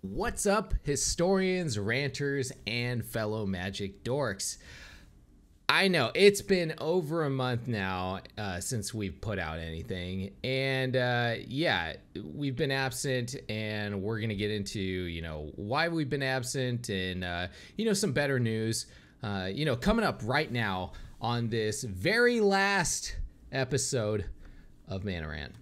What's up, historians, ranters, and fellow Magic dorks? I know it's been over a month now since we've put out anything, and yeah, we've been absent, and we're gonna get into why we've been absent and some better news coming up right now on this very last episode of Mana Rant.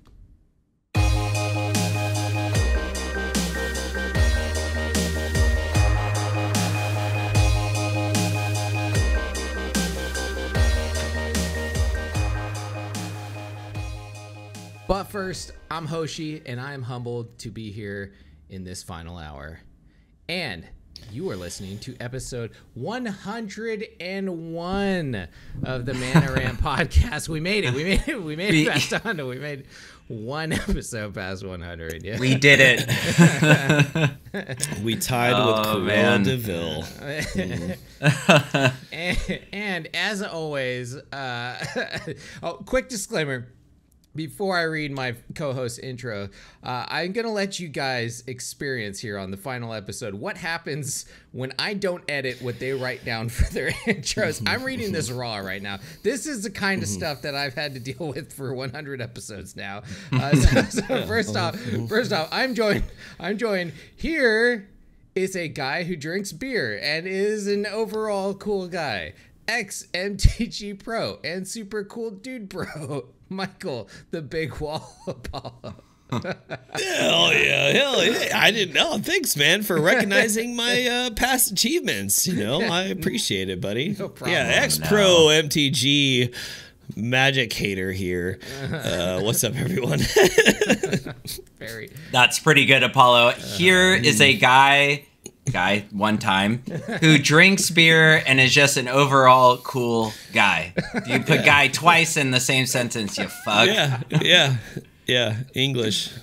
But first, I'm Hoshi, and I'm humbled to be here in this final hour. And you are listening to episode 101 of the Mana Rant podcast. We made it. We made it past 100. We made one episode past 100. Yeah. We did it. We tied with Cruella de Vil. and as always, quick disclaimer. Before I read my co-host intro, I'm going to let you guys experience here on the final episode what happens when I don't edit what they write down for their intros. I'm reading this raw right now. This is the kind of stuff that I've had to deal with for 100 episodes now. So first off, I'm joined. Here is a guy who drinks beer and is an overall cool guy. Ex-MTG Pro and super cool dude bro. Michael, the big wall Apollo. Hell yeah. I didn't know. Thanks, man, for recognizing my past achievements. I appreciate it, buddy. No problem. Yeah, ex-pro MTG magic hater here. What's up, everyone? That's pretty good, Apollo. Here is a guy one time who drinks beer and is just an overall cool guy. You put guy twice in the same sentence, you fuck. Yeah. English.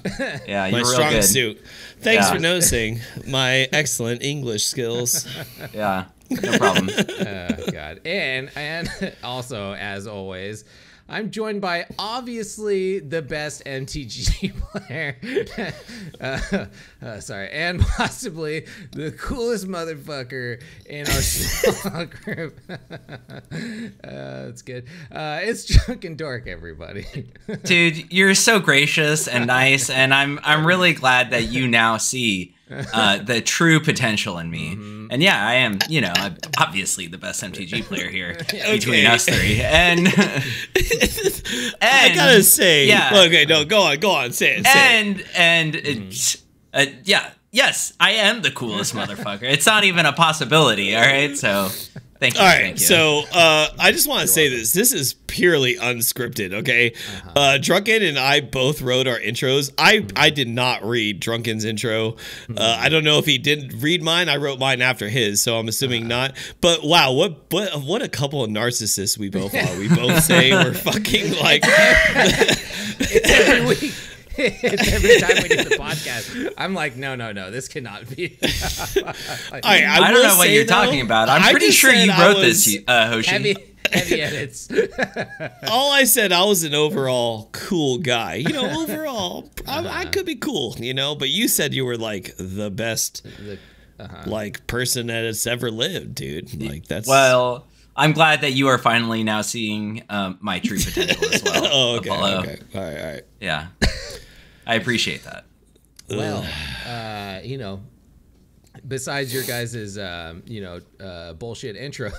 Yeah, my you're real strong good. suit. Thanks for noticing my excellent English skills. Yeah, no problem. Oh God. And also, as always, I'm joined by obviously the best MTG player, and possibly the coolest motherfucker in our small group. That's good. It's Drunken Dork, everybody. Dude, you're so gracious and nice, and I'm really glad that you now see the true potential in me. And yeah, I am, I'm obviously the best MTG player here between us three. And I gotta say, yeah. Okay, no, go on, say it. Yes, I am the coolest motherfucker. It's not even a possibility, all right? So, thank you. All right, thank you. so I just want to say this. This is purely unscripted, okay? Drunken and I both wrote our intros. I did not read Drunken's intro. I don't know if he didn't read mine. I wrote mine after his, so I'm assuming not. But wow, what a couple of narcissists we both are. We both say we're fucking like... It's every week. It's every time we do the podcast. I'm like, no, this cannot be. I don't know what you're talking about. I'm pretty sure you wrote this, Hoshi. Heavy edits. All I said, I was an overall cool guy. Overall, I could be cool, but you said you were like the best like person that has ever lived, dude. Like that's... Well, I'm glad that you are finally now seeing my true potential as well. Oh, okay. Apollo. Okay. All right. Yeah. I appreciate that. Well, besides your guys' bullshit intros,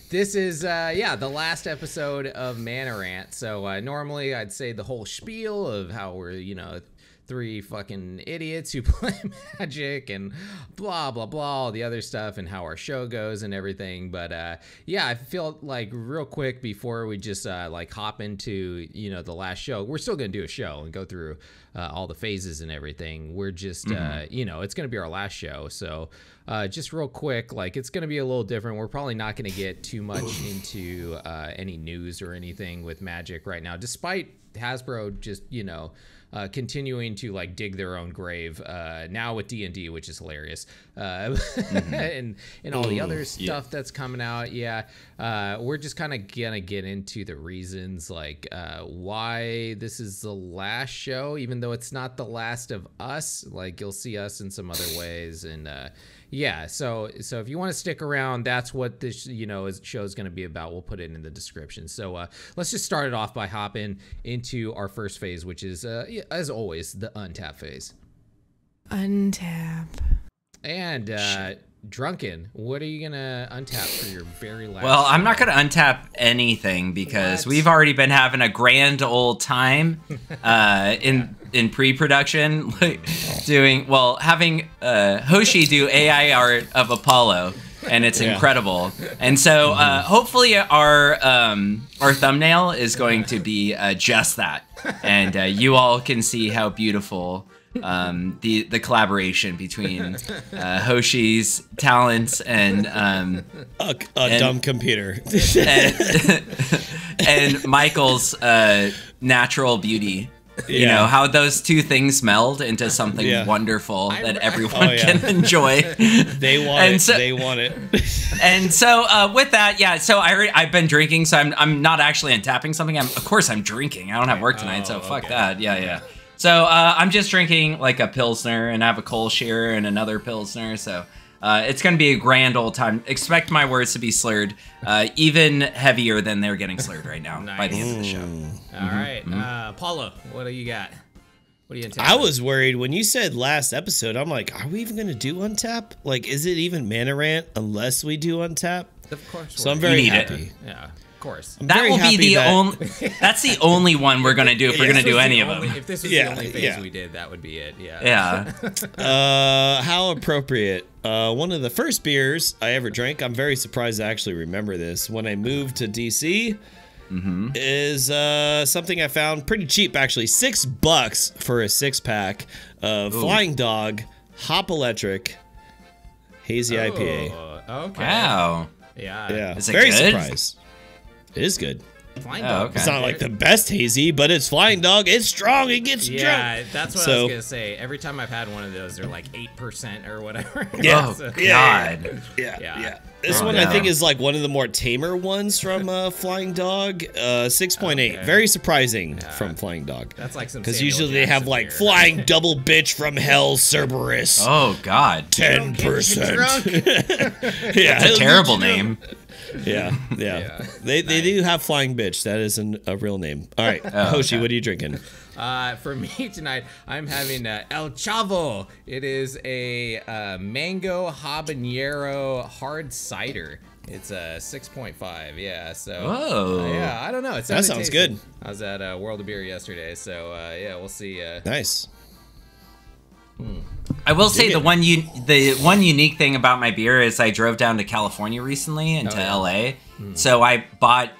this is the last episode of Mana Rant. So normally I'd say the whole spiel of how we're three fucking idiots who play Magic and blah blah blah, all the other stuff, and how our show goes and everything. But I feel like real quick before we just hop into the last show, we're still gonna do a show and go through all the phases and everything. We're just it's gonna be our last show, so just real quick, it's gonna be a little different. We're probably not gonna get too much into any news or anything with Magic right now, despite Hasbro just continuing to like dig their own grave now with D&D, which is hilarious, and all the other stuff that's coming out. We're just kind of gonna get into the reasons like why this is the last show, even though it's not the last of us. Like you'll see us in some other ways, and so if you want to stick around, that's what this show is going to be about. We'll put it in the description. So let's just start it off by hopping into our first phase, which is as always the untap phase. Untap. And Drunken, what are you gonna untap for your very last? Well, I'm not gonna untap anything because we've already been having a grand old time in pre-production, like having Hoshi do AI art of Apollo, and it's incredible. And so hopefully our thumbnail is going to be just that, and you all can see how beautiful the collaboration between Hoshi's talents and a dumb computer and Michael's natural beauty. You know how those two things meld into something wonderful that everyone can enjoy. They want it. And so with that, so I've been drinking, so I'm not actually untapping something. Of course I'm drinking. I don't have work tonight, so fuck that. Yeah. So I'm just drinking like a Pilsner, and I have a Cole Shearer and another Pilsner. So it's going to be a grand old time. Expect my words to be slurred even heavier than they're getting slurred right now by the end of the show. All right. Paulo, what do you got? What do you intend? I was worried when you said last episode. I'm like, are we even going to do Untap? Like, is it even Mana Rant unless we do Untap? Of course. So I'm very happy. Yeah. Course. That will be the only. That's the only one we're gonna do if we're gonna do any of them. If this was the only phase we did, that would be it. Yeah. How appropriate. One of the first beers I ever drank. I'm very surprised I actually remember this. When I moved to DC, is something I found pretty cheap actually. $6 for a 6-pack of Flying Dog Hop Electric Hazy IPA. Okay. Wow. Yeah. Is it very good? surprised. It is good. Flying Dog. It's not like the best hazy, but it's Flying Dog. It's strong. It gets drunk. Yeah, that's what I was gonna say. Every time I've had one of those, they're like 8% or whatever. Yeah. Oh God. Yeah. This one I think is like one of the more tamer ones from Flying Dog. 6.8. Very surprising from Flying Dog. That's like some. Because usually they have like Flying Double Bitch from Hell Cerberus. Oh God. 10%. That's a terrible name. Yeah. They do have Flying Bitch. That is a real name. All right, Hoshi, what are you drinking? For me tonight, I'm having El Chavo. It is a mango habanero hard cider. It's a 6.5. Yeah. So. Yeah. I don't know. That sounds good. I was at World of Beer yesterday, so we'll see. Nice. I will say the one unique thing about my beer is I drove down to California recently into LA. So I bought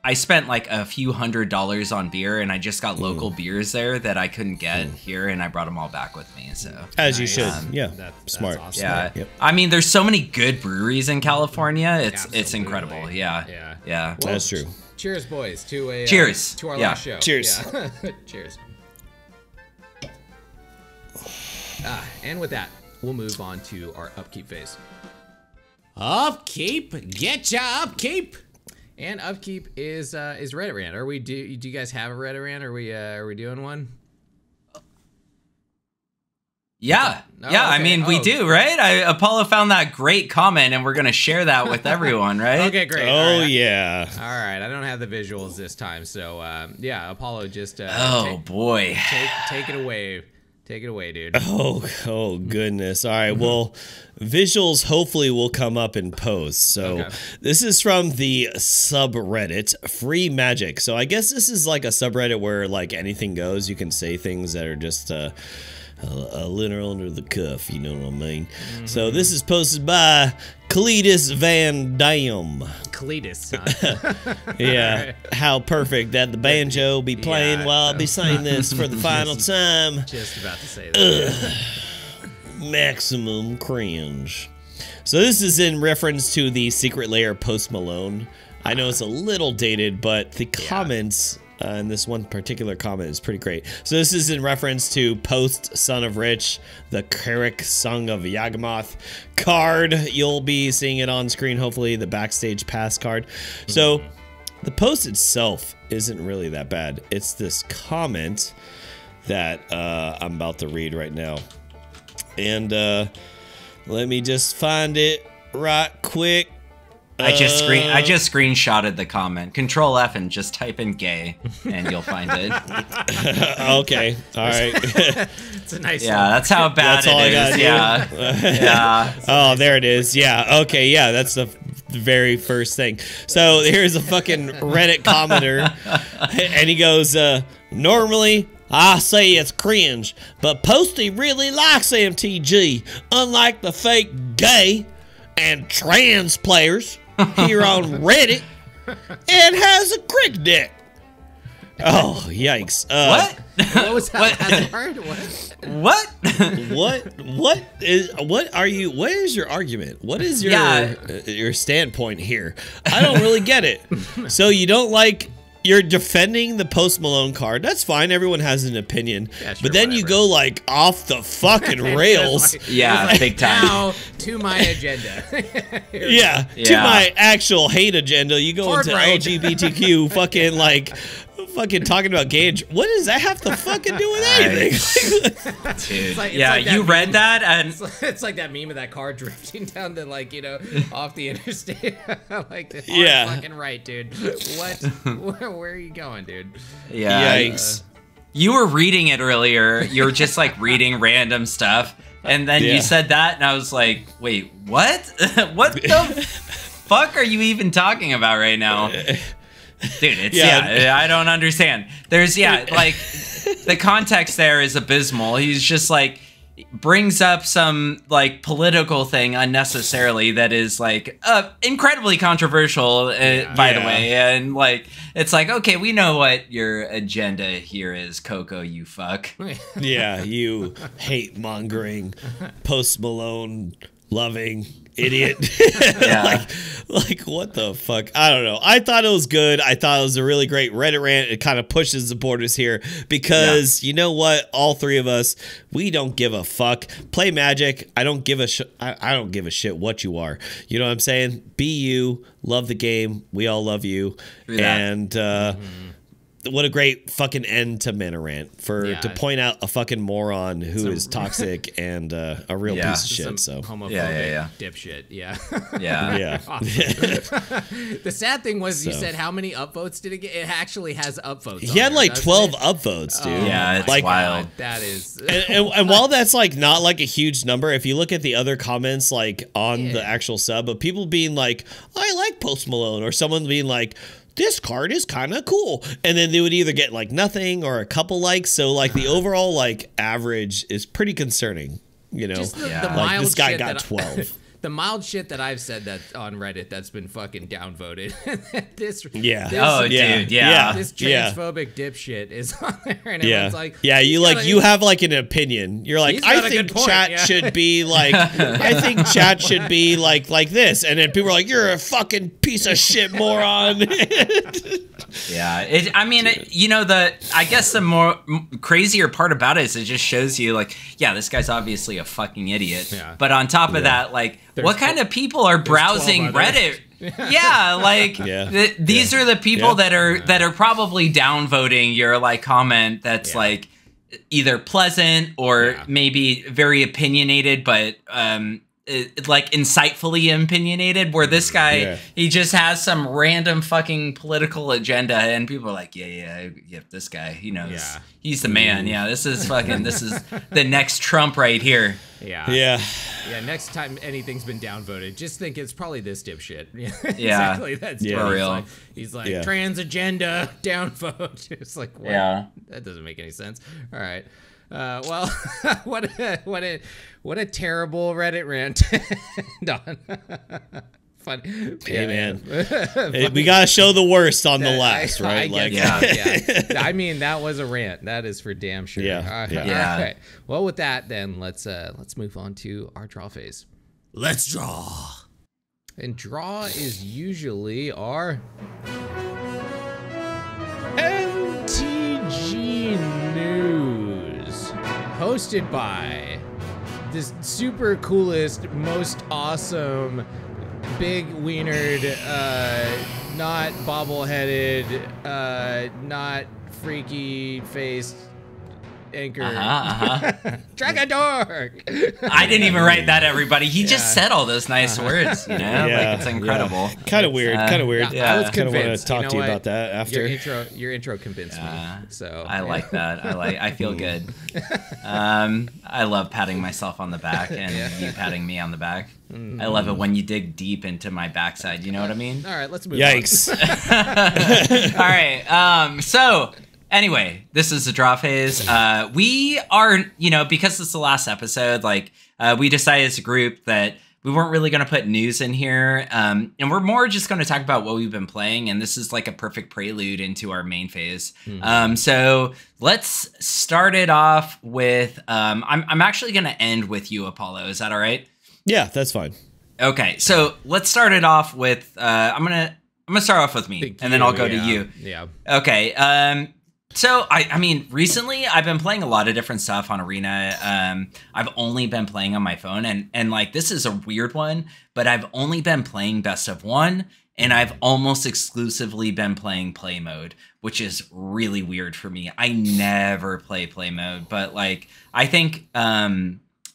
I spent like a few $100s on beer, and I just got local beers there that I couldn't get here, and I brought them all back with me. So as you should. That's smart. Awesome. Yeah. Yep. I mean, there's so many good breweries in California. It's incredible. Yeah. Well, that's true. Cheers, boys, to our last show. Cheers. Yeah. Cheers. And with that, we'll move on to our upkeep phase. Upkeep, get ya upkeep. And upkeep is Reddit Rant. Do you guys have a Reddit Rant? Are we doing one? Yeah. Okay. I mean, we do, right? Apollo found that great comment, and we're gonna share that with everyone, right? Okay, great. Oh yeah. All right, I don't have the visuals this time, so Apollo, just boy, take it away. Take it away, dude. Oh goodness. All right. Well, visuals hopefully will come up in post. So this is from the subreddit Free Magic. So I guess this is like a subreddit where like anything goes. You can say things that are just a little under the cuff, you know what I mean? So this is posted by Cletus Van Dam. Cletus, huh? Yeah, right. How perfect that the banjo be playing while I be saying this for the final time. Just about to say that. Maximum cringe. So this is in reference to the Secret Lair Post Malone. I know it's a little dated, but the comments And this one particular comment is pretty great. So this is in reference to Post Son of Rich, the Carrick Song of Yagamoth card. You'll be seeing it on screen, hopefully, the backstage pass card. So the post itself isn't really that bad. It's this comment that I'm about to read right now. And let me just find it right quick. I just screenshotted the comment. Control F and just type in gay, and you'll find it. Okay, all right. It's a nice. Yeah, that's how bad it is. Yeah, yeah. Oh, there it is. Yeah. Okay. Yeah, that's the very first thing. So here's a fucking Reddit commenter, and he goes, "Normally, I say it's cringe, but Posty really likes MTG, unlike the fake gay and trans players here on Reddit, and has a crick deck." Oh, yikes. What? What was that last part? What is your argument? What is your standpoint here? I don't really get it. So you don't like, you're defending the Post Malone card. That's fine. Everyone has an opinion. Yeah, sure, but then you go like off the fucking rails. Yeah, big time. Now to my agenda. Yeah, to my actual hate agenda. You go into LGBTQ fucking like fucking talking about gay. What does that have to fucking do with anything? Dude. It's yeah, like you read that and it's like that meme of that car drifting down the off the interstate. Like fucking right, dude. What? Where are you going, dude? Yeah. Yikes. You were reading it earlier. You were just like reading random stuff, and then you said that, and I was like, wait, what? What the fuck are you even talking about right now? Dude, it's I don't understand. There's like the context there is abysmal. He's just like brings up some like political thing unnecessarily that is like incredibly controversial by the way, and like it's like, okay, we know what your agenda here is, Coco, you fuck. Yeah, you hate mongering, Post Malone loving idiot. like what the fuck? I don't know. I thought it was good. I thought it was a really great Reddit rant. It kind of pushes the borders here because you know what? All three of us, we don't give a fuck. Play Magic. I don't give a I don't give a shit what you are. You know what I'm saying? Be you. Love the game. We all love you. And what a great fucking end to Mana Rant to point out a fucking moron who is toxic and a real piece of shit. So homophobic dipshit. Yeah. The sad thing was you said how many upvotes did it get? It actually has upvotes. He had like 12 upvotes, dude. Yeah, it's like, wild. That is. and while that's like not like a huge number, if you look at the other comments like on the actual sub of people being like, I like Post Malone, or someone being like, this card is kind of cool, and then they would either get like nothing or a couple likes. So like the overall like average is pretty concerning, you know. Just the like mild this guy shit got 12. The mild shit that I've said that on Reddit that's been fucking downvoted. This dude, yeah. This transphobic dipshit is on there, and everyone's like, you have like an opinion. You're like, I think chat should be like, I think chat should be like this, and then people are like, you're a fucking piece of shit moron. Yeah, I mean, I guess the more crazier part about it is it just shows you like, this guy's obviously a fucking idiot. Yeah. But on top of that, like, what kind of people are browsing Reddit? These are the people that are probably downvoting your like comment that's like either pleasant or maybe very opinionated, but like insightfully opinionated, where this guy he just has some random fucking political agenda, and people are like, this guy, he knows, he's the man. This is the next Trump right here. Next time anything's been downvoted, just think it's probably this dipshit. Exactly, that's for real. He's like trans agenda downvote. It's like, what? That doesn't make any sense. All right. Well, what a terrible Reddit rant. Don. Fun. Hey, man. We got to show the worst on the last, right? I mean, that was a rant. That is for damn sure. Yeah. All right. Well, with that, then let's move on to our draw phase. Let's draw. And draw is usually our and hosted by this super coolest, most awesome, big wienered, not bobble-headed, not freaky faced anchor. Dragon Dork. I didn't even write that, everybody. He just said all those nice words, you know? Yeah, like, it's incredible. Kind of weird. Kind of weird. I was kind of want convinced. to talk to you about that after. Your intro convinced me. So I like that. I feel good. I love patting myself on the back and you patting me on the back. I love it when you dig deep into my backside. You know what I mean? All right, let's move Yikes. All right. So anyway, this is the draw phase. We are, because it's the last episode, we decided as a group that we weren't really going to put news in here. And we're more just going to talk about what we've been playing. And this is like a perfect prelude into our main phase. So let's start it off with, I'm actually going to end with you, Apollo. Is that all right? Yeah, that's fine. Okay. So let's start it off with, I'm going to start off with me and then I'll go to you. Yeah. Okay. So, I mean, recently I've been playing a lot of different stuff on Arena. I've only been playing on my phone and like, this is a weird one, but I've only been playing best of one and I've almost exclusively been playing play mode, which is really weird for me. I never play mode, but like, I think,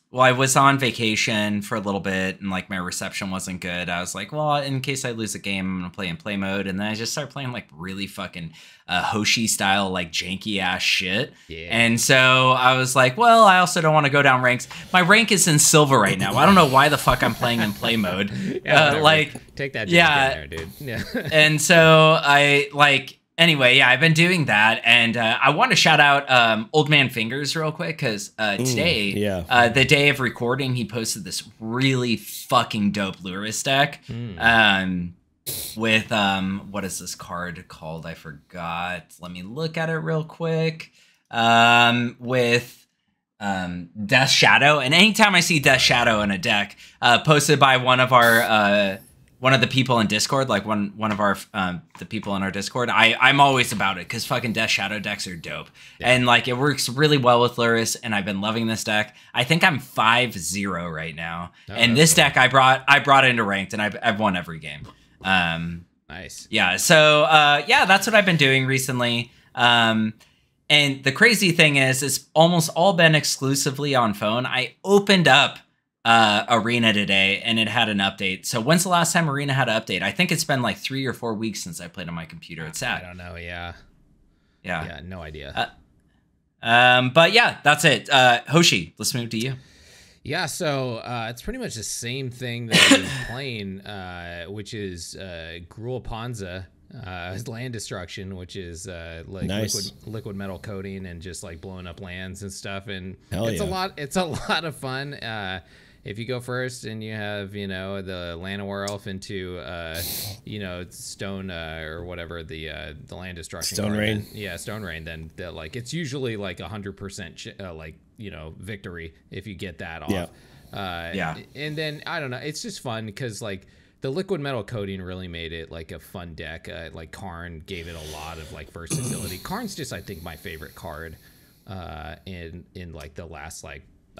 well, I was on vacation for a little bit and like my reception wasn't good. I was like, well, in case I lose a game, I'm going to play in play mode. And then I just started playing like really fucking Hoshi style, like janky ass shit. Yeah. And so I was like, well, I also don't want to go down ranks. My rank is in silver right now. I don't know why the fuck I'm playing in play mode. Take that. Yeah. In there, dude. Yeah. And so anyway, yeah, I've been doing that, and I want to shout out Old Man Fingers real quick, because today, the day of recording, he posted this really fucking dope Lurrus deck with, what is this card called? I forgot. Let me look at it real quick. With Death Shadow, and anytime I see Death Shadow in a deck, posted by one of the people in Discord, like one of our the people in our Discord, I'm always about it because fucking Death Shadow decks are dope. Yeah. And like it works really well with Lurrus, and I've been loving this deck. I think I'm 5-0 right now. And this deck I brought into ranked, and I've won every game. Nice. Yeah, so that's what I've been doing recently. And the crazy thing is it's almost all been exclusively on phone. I opened up Arena today and it had an update. So when's the last time Arena had an update? I think it's been like 3 or 4 weeks since I played on my computer. It's sad. I don't know. Yeah, no idea. But yeah, that's it. Hoshi, let's move to you. Yeah, so it's pretty much the same thing that I've been playing, which is Gruul Panza. Land destruction, which is like nice. liquid metal coating and just like blowing up lands and stuff, and it's a lot of fun. If you go first and you have the Llanowar elf into stone or whatever the land destruction Stone card, Rain, Stone Rain, then like it's usually like 100% victory if you get that off. And then I don't know, it's just fun because like the liquid metal coating really made it like a fun deck. Like Karn gave it a lot of like versatility. Karn's just, I think, my favorite card in like the last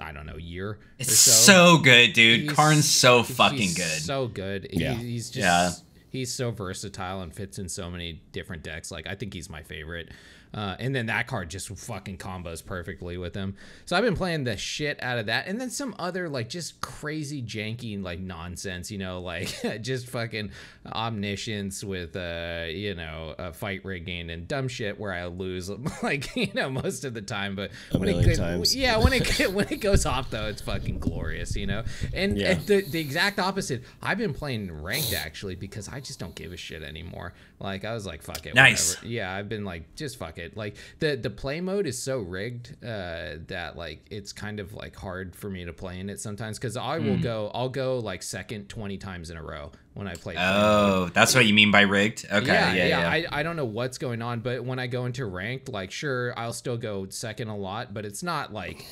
I don't know, year. It's so good, dude. Karn's so fucking good. So good. Yeah. He's just he's so versatile and fits in so many different decks. Like I think he's my favorite. And then that card just fucking combos perfectly with him. So I've been playing the shit out of that. And then some other like just crazy janky like nonsense, like just fucking omniscience with fight rigging and dumb shit where I lose like most of the time. But when it goes off though, it's fucking glorious, And the exact opposite. I've been playing ranked actually because I just don't give a shit anymore. Like I was like, fuck it. Nice. Whatever. Yeah, I've been like, just fuck it. Like the play mode is so rigged that like it's kind of like hard for me to play in it sometimes because I'll go like second 20 times in a row when I play. Oh, that's what you mean by rigged? Okay. Yeah. I don't know what's going on, but when I go into ranked, like sure, I'll still go second a lot, but it's not like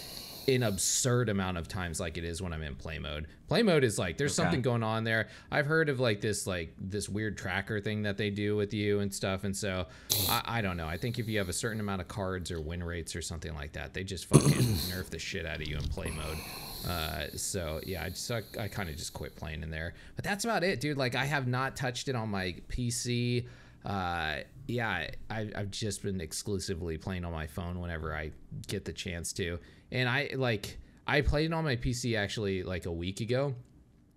an absurd amount of times like it is when I'm in play mode. Play mode is like there's something going on there. I've heard of like this weird tracker thing that they do with you and stuff, and so I don't know. I think if you have a certain amount of cards or win rates or something like that, they just fucking nerf the shit out of you in play mode. So yeah, I kind of just quit playing in there. But that's about it, dude. Like I have not touched it on my PC. Yeah, I've just been exclusively playing on my phone whenever I get the chance to. And I played it on my PC actually like a week ago,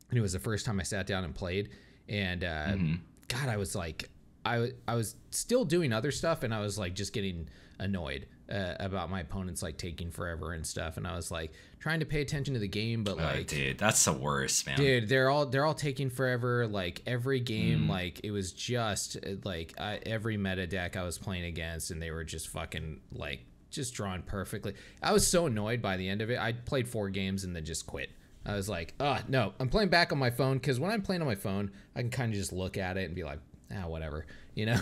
and it was the first time I sat down and played. And God, I was like, I was still doing other stuff, and I was like just getting annoyed about my opponents like taking forever and stuff. And I was like trying to pay attention to the game, but like, dude, that's the worst, man. Dude, they're all taking forever. Like every game, like it was just like every meta deck I was playing against, and they were just fucking like just drawn perfectly. I was so annoyed by the end of it. I played 4 games and then just quit. I was like, oh no, I'm playing back on my phone, because when I'm playing on my phone, I can kind of just look at it and be like, whatever, you know.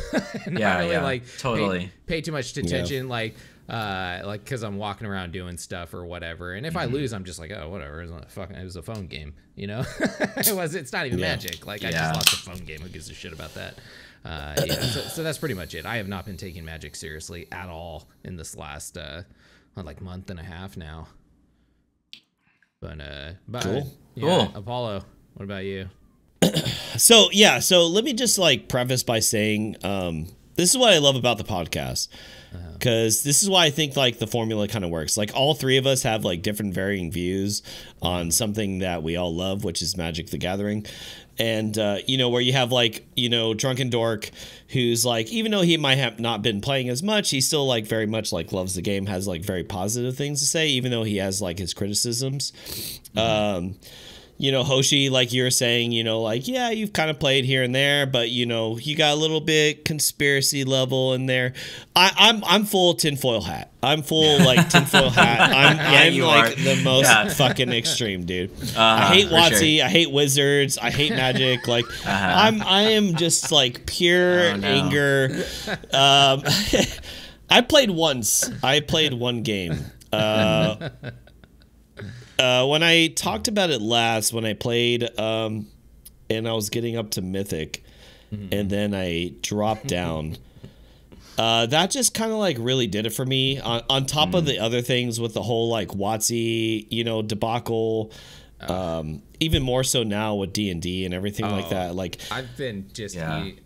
Not really like totally pay too much attention, like because I'm walking around doing stuff or whatever. And if I lose, I'm just like, oh, whatever. It was a phone game, you know. It's not even Magic. Like I just lost a phone game. Who gives a shit about that? So that's pretty much it. I have not been taking Magic seriously at all in this last like month and a half now. But cool. Apollo, what about you? So let me just like preface by saying this is what I love about the podcast, because this is why I think like the formula kind of works. Like all 3 of us have like different varying views on something that we all love, which is Magic the Gathering. And where you have like Drunken Dork, who's like, even though he might have not been playing as much, he still like very much like loves the game, has like very positive things to say, even though he has like his criticisms. Hoshi, like you're saying, like, yeah, you've kind of played here and there, but you got a little bit conspiracy level in there. I'm full tinfoil hat. I'm full like tinfoil hat. I'm like the most fucking extreme, dude. I hate WotC. Sure. I hate wizards. I hate Magic. Like I am just like pure anger. I played once. I played one game. When I talked about it last, when I played, and I was getting up to Mythic, and then I dropped down, that just kind of like really did it for me. On top of the other things with the whole like WotC, debacle, even more so now with D&D and everything like that. Like I've been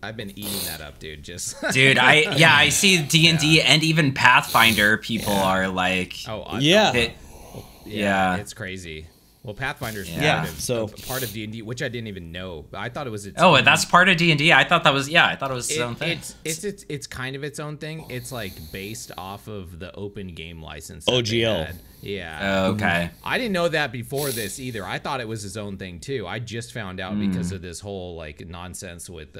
I've been eating that up, dude. Dude, I see D&D and even Pathfinder people are like, yeah, it's crazy. Well, Pathfinder's part of D&D, which I didn't even know. I thought it was its own. That's part of D&D. I thought it was its own thing. It's kind of its own thing. It's like based off of the open game license. OGL. Yeah. Okay. I didn't know that before this either. I thought it was his own thing too. I just found out because of this whole like nonsense with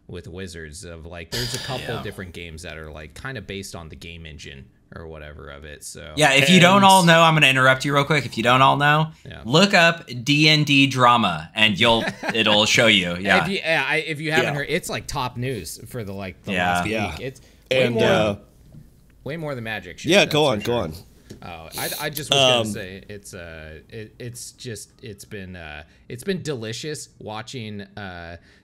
Wizards of like there's a couple different games that are like kind of based on the game engine or whatever of it. So if you don't all know, I'm going to interrupt you real quick. If you don't all know, look up D&D drama and it'll show you. Yeah. If you haven't heard, it's like top news for the last week. It's way more than Magic shit. Yeah, go on. Oh, I just was gonna say it's been delicious watching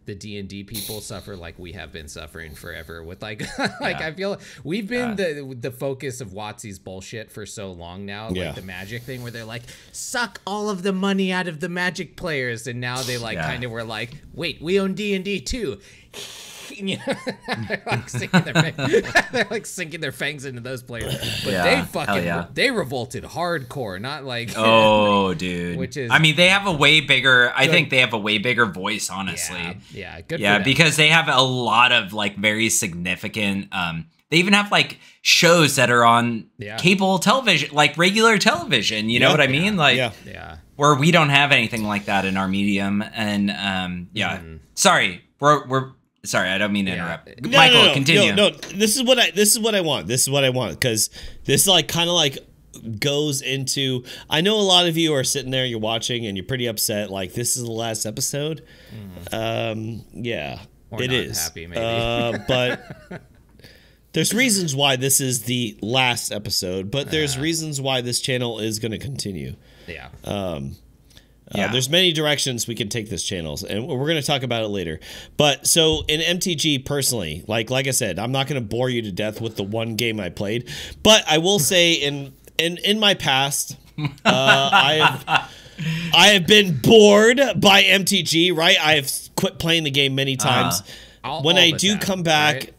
the D&D people suffer like we have been suffering forever with like I feel we've been the focus of WotC's bullshit for so long now, like the Magic thing where they're like suck all of the money out of the Magic players, and now they like kind of were like, wait, we own D&D too. They're like sinking their fangs into those players, but they revolted hardcore, not like dude. Which is, I mean, they have a way bigger. I think they have a way bigger voice, honestly. Good. Because they have a lot of like very significant. They even have like shows that are on cable television, like regular television. You know what I mean? Like, where we don't have anything like that in our medium. And sorry, we're. Sorry, I don't mean to interrupt. Michael, continue. No, this is what I want. Because this like kind of like goes into. I know a lot of you are sitting there, you're watching, and you're pretty upset. Like this is the last episode. Or it is happy, maybe. But There's reasons why this is the last episode, but there's reasons why this channel is going to continue. Yeah. There's many directions we can take this channel, and we're going to talk about it later. But so in MTG personally, like I said, I'm not going to bore you to death with the one game I played, but I will say in my past, I have been bored by MTG. Right, I have quit playing the game many times. When I do come back. Right?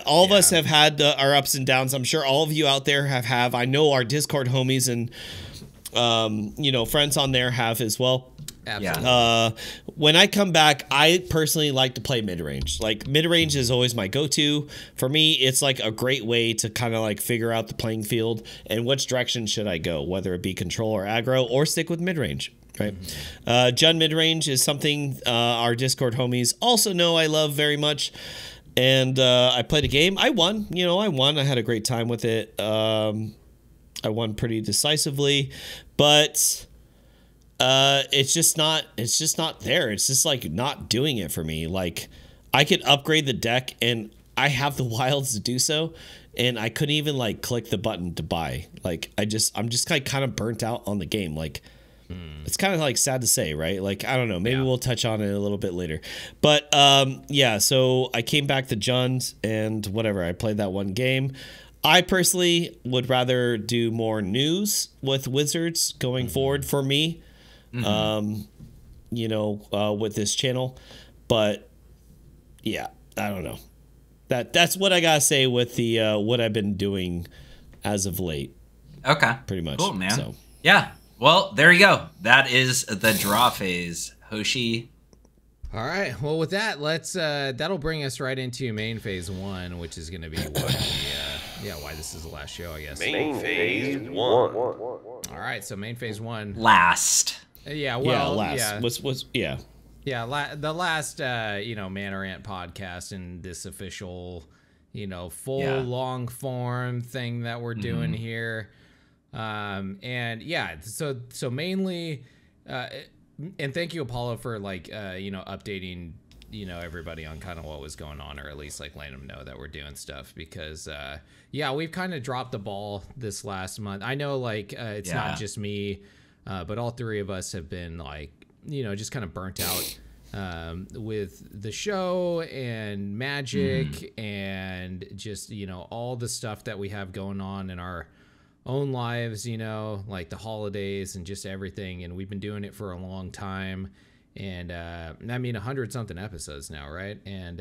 All of us have had our ups and downs. I'm sure all of you out there have. I know our Discord homies and friends on there have as well. Absolutely. When I come back, I personally like to play mid-range. Like mid-range is always my go-to. For me, it's like a great way to kind of like figure out the playing field and which direction should I go, whether it be control or aggro or stick with mid-range. Right. Jund mid-range is something our Discord homies also know I love very much. And I played a game. I won. I had a great time with it. I won pretty decisively, but it's just not there. It's just like not doing it for me. Like I could upgrade the deck, and I have the wilds to do so, and I couldn't even like click the button to buy. Like I'm just like kind of burnt out on the game. Like. It's kind of like sad to say, right? Like, I don't know. Maybe we'll touch on it a little bit later. But so I came back to Jund and whatever. I played that one game. I personally would rather do more news with Wizards going forward for me, with this channel. But yeah, I don't know. That's what I got to say with the what I've been doing as of late. Okay. Pretty much. Cool, man. So. Yeah. Well, there you go. That is the draw phase. Hoshi. All right. Well, with that, let's that'll bring us right into main phase 1, which is going to be why this is the last show, I guess. Main phase 1. All right. So main phase 1. Last. Last. The last Man Rant podcast and this official, full long form thing that we're doing here. So mainly, and thank you, Apollo, for updating, everybody on kind of what was going on, or at least like letting them know that we're doing stuff, because, we've kind of dropped the ball this last month. I know it's not just me, but all three of us have been just kind of burnt out, with the show and Magic and just, all the stuff that we have going on in our own lives, like the holidays and just everything. And we've been doing it for a long time. And 100 something episodes now, right? And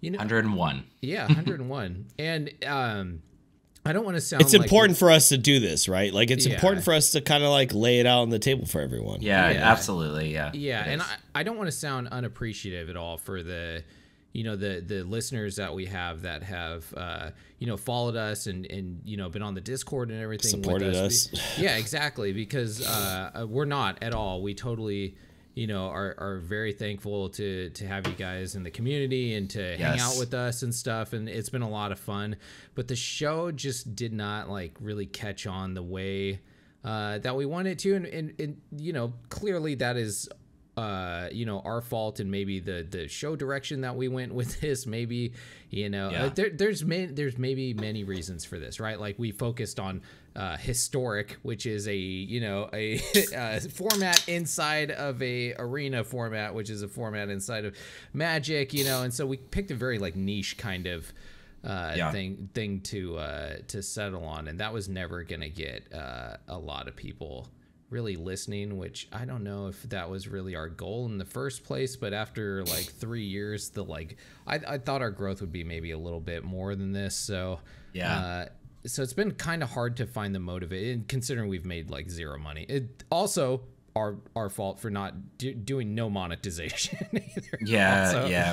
101. Yeah, 101. And I don't want to sound it's important for us to do this, right? Like it's important for us to kind of like lay it out on the table for everyone. Yeah, absolutely. Yeah. And I don't want to sound unappreciative at all for the the listeners that we have that have followed us and been on the Discord and everything, supported with us. Yeah, exactly, because we're not at all. We totally are very thankful to have you guys in the community and to hang out with us and stuff, and it's been a lot of fun. But the show just did not really catch on the way that we wanted to, and clearly that is our fault, and maybe the show direction that we went with this, maybe there's maybe many reasons for this, right? Like we focused on historic, which is a format inside of a arena format, which is a format inside of Magic, and so we picked a very niche kind of thing to settle on, and that was never gonna get a lot of people really listening, which I don't know if that was really our goal in the first place. But after 3 years, I thought our growth would be maybe a little bit more than this. So so it's been kind of hard to find the motivation, considering we've made zero money. It also our fault for not doing no monetization either.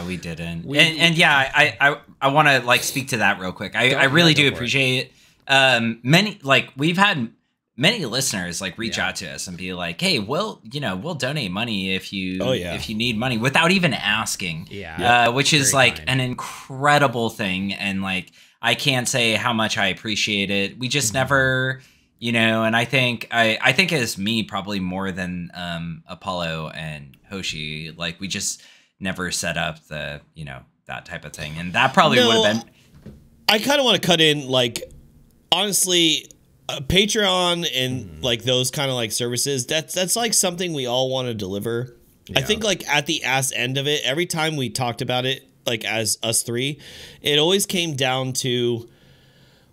We didn't. I want to speak to that real quick. I really do appreciate it. We've had many listeners reach out to us and be like, "Hey, we'll donate money if you need money," without even asking. Which is an incredible thing, and I can't say how much I appreciate it. We just never, and I think as me probably more than Apollo and Hoshi, we just never set up the that type of thing, and that probably would have been. I kind of want to cut in, like, honestly, Patreon and like those kind of like services. That's like something we all want to deliver. Yeah. I think like at the ass end of it, every time we talked about it, like as us three, it always came down to,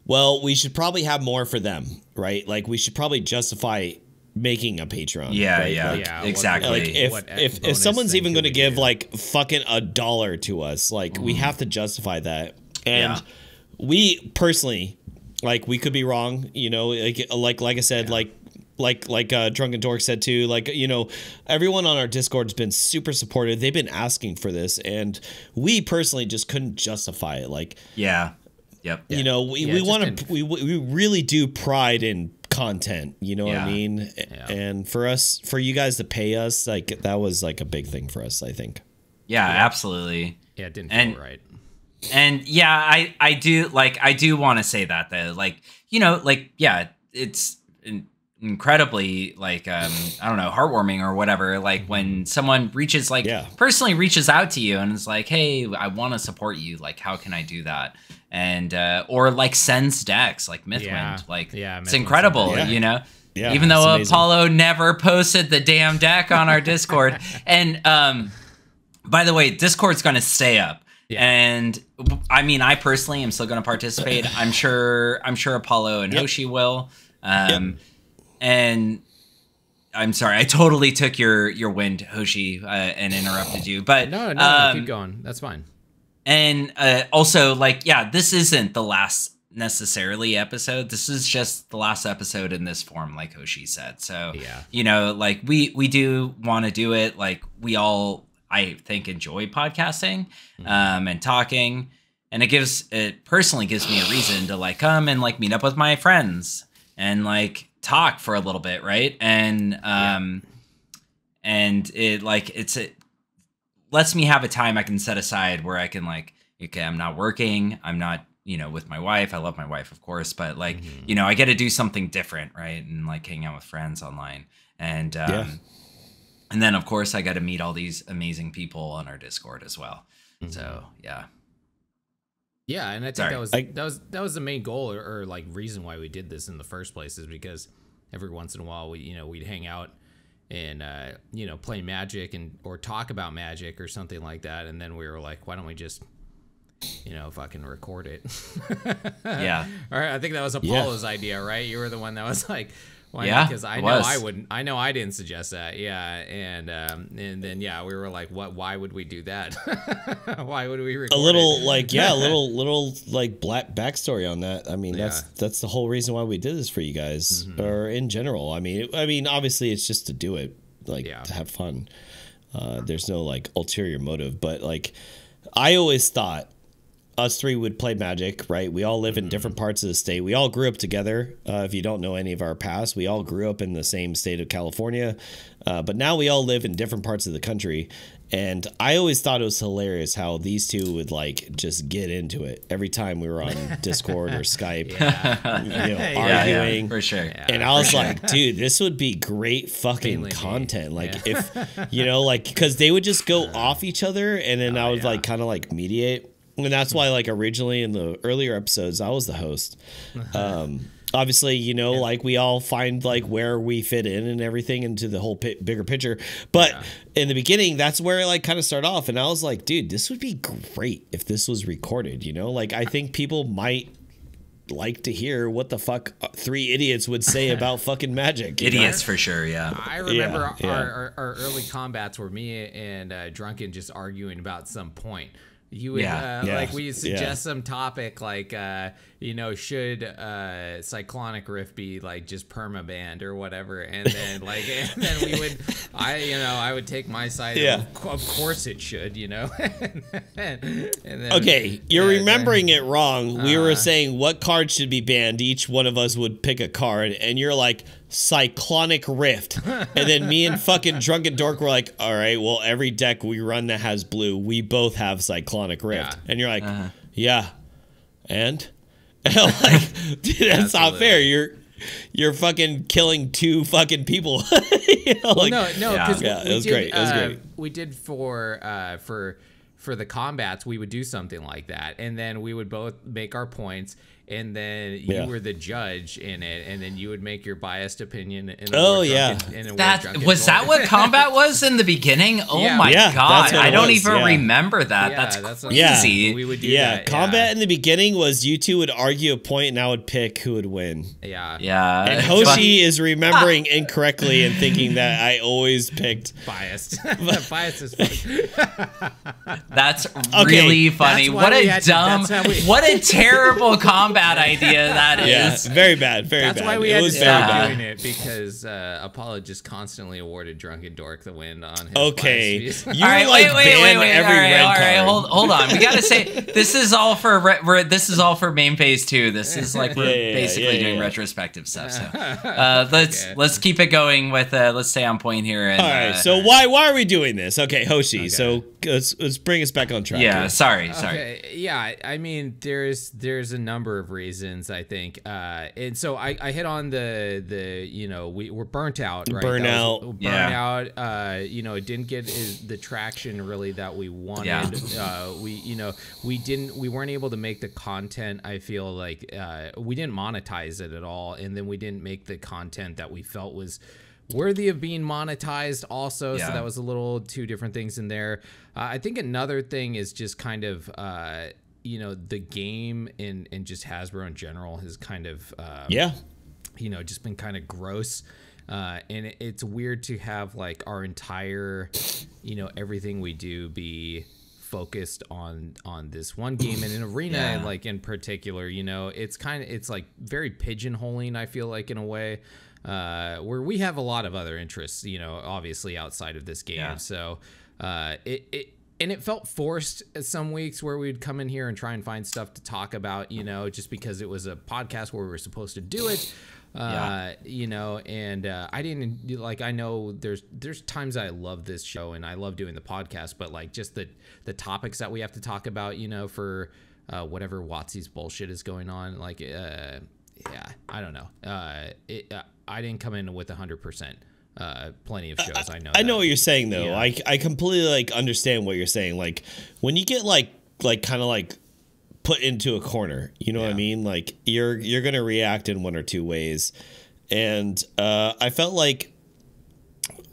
well, we should probably have more for them, right? Like we should probably justify making a Patreon. Yeah, right? yeah, like, exactly. Like if someone's even going to give like fucking $1 to us, like we have to justify that. And we personally, like, we could be wrong, you know, like I said, like Drunken Dork said too, like, you know, everyone on our Discord has been super supportive. They've been asking for this, and we personally just couldn't justify it. Like, you know, we want to, we really do pride in content, you know what I mean? Yeah. And for you guys to pay us, like, that was like a big thing for us, I think. Yeah, absolutely. Yeah, it didn't feel right. And yeah, I do want to say that though, like, you know, like, yeah, it's incredibly like, I don't know, heartwarming or whatever. Like when someone reaches personally reaches out to you and is like, hey, I want to support you. Like, how can I do that? And, or like sends decks like Mythwind, like it's incredible, you know? Yeah, even though Apollo never posted the damn deck on our Discord. And, by the way, Discord's going to stay up. Yeah. And I mean, I personally am still going to participate. I'm sure Apollo and Hoshi will. And I'm sorry, I totally took your wind, Hoshi, and interrupted you. But no, keep going. That's fine. And also, like, yeah, this isn't the last necessarily episode. This is just the last episode in this form, like Hoshi said. So, you know, like we do want to do it. Like we all, I think, enjoy podcasting and talking, and it personally gives me a reason to like come and like meet up with my friends and like talk for a little bit, right? And and it lets me have a time I can set aside where I can like, okay, I'm not working, I'm not, you know, with my wife. I love my wife, of course, but like, you know, I get to do something different, right? And like hang out with friends online, and and then, of course, I got to meet all these amazing people on our Discord as well. So, yeah. Yeah, and I think that was the main goal or like reason why we did this in the first place, is because every once in a while we'd hang out and you know, play Magic or talk about Magic or something like that, and then we were like, why don't we just, you know, fucking record it? Yeah. All right, I think that was Apollo's idea, right? You were the one that was like, why? Yeah, because I know I wouldn't. I know I didn't suggest that. Yeah, and then we were like, what? Why would we do that? Why would we record a little little like black backstory on that? I mean, that's the whole reason why we did this for you guys, or in general. I mean, obviously it's just to do it, like to have fun. There's no like ulterior motive, but like I always thought us three would play Magic, right? We all live in different parts of the state. We all grew up together. If you don't know any of our past, we all grew up in the same state of California. But now we all live in different parts of the country. And I always thought it was hilarious how these two would like just get into it every time we were on Discord or Skype, you know, arguing. For sure. And I was like, dude, this would be great fucking content. Like if, you know, like, because they would just go off each other, and then I would like kind of like mediate. And that's why, like, originally in the earlier episodes, I was the host. Obviously, you know, like, we all find, like, where we fit in and everything into the whole bigger picture. But in the beginning, that's where it, like, kind of started off. And I was like, dude, this would be great if this was recorded, you know? Like, I think people might like to hear what the fuck three idiots would say about fucking Magic. Idiots, for sure, yeah. I remember our early combats were me and Drunken just arguing about some point. You would like we suggest some topic like you know, should Cyclonic Rift be like just permabanned or whatever, and then we would I would take my side of course it should, you know. and then, okay, you're remembering it wrong. We were saying what card should be banned. Each one of us would pick a card, and you're like, Cyclonic Rift. And then me and fucking Drunken Dork were like, all right, well, every deck we run that has blue, we both have Cyclonic Rift. And you're like, and I'm like, dude, that's not fair. You're fucking killing two fucking people. You know, like, no, because it was great. It was great. We did for for the combats, we would do something like that, and then we would both make our points, and then you were the judge in it, and then you would make your biased opinion. In that what combat was in the beginning? Oh my god, I don't even remember that. That's crazy. We would do that. Combat in the beginning was you two would argue a point, and I would pick who would win. Yeah. And Hoshi is remembering incorrectly and thinking that I always picked biased. Biased is funny. That's really funny. What a terrible combat idea that is. Very bad. Very bad. That's why we had to stop doing it, because Apollo just constantly awarded Drunken Dork the win on his bias. All right, wait. All right, hold on. We gotta say this is all for main phase 2. This is like we're basically doing retrospective stuff. So let's keep it going with let's stay on point here. And, all right. So why are we doing this? Okay, Hoshi. Okay. So let's bring us back on track. Yeah. Here. Sorry. Okay, yeah. I mean, there's a number of reasons, I think, and so I hit on the we're burnt out, right? Burnout. It didn't get the traction really that we wanted. We weren't able to make the content. I feel like we didn't monetize it at all, and then we didn't make the content that we felt was worthy of being monetized also. So that was a little two different things in there. I think another thing is just kind of the game and just Hasbro in general has kind of just been kind of gross, and it's weird to have like our entire everything we do be focused on this one game and an arena like in particular. It's like very pigeonholing, I feel like, in a way, where we have a lot of other interests, obviously outside of this game. So it felt forced some weeks where we'd come in here and try and find stuff to talk about, just because it was a podcast where we were supposed to do it. I didn't I know there's times I love this show and I love doing the podcast, but like just the topics that we have to talk about, for whatever WotC's bullshit is going on, like I don't know. I didn't come in with 100%. Plenty of shows. I know what you're saying though. I completely understand what you're saying. Like when you get like kind of like put into a corner, you know what I mean? Like you're gonna react in one or two ways, and I felt like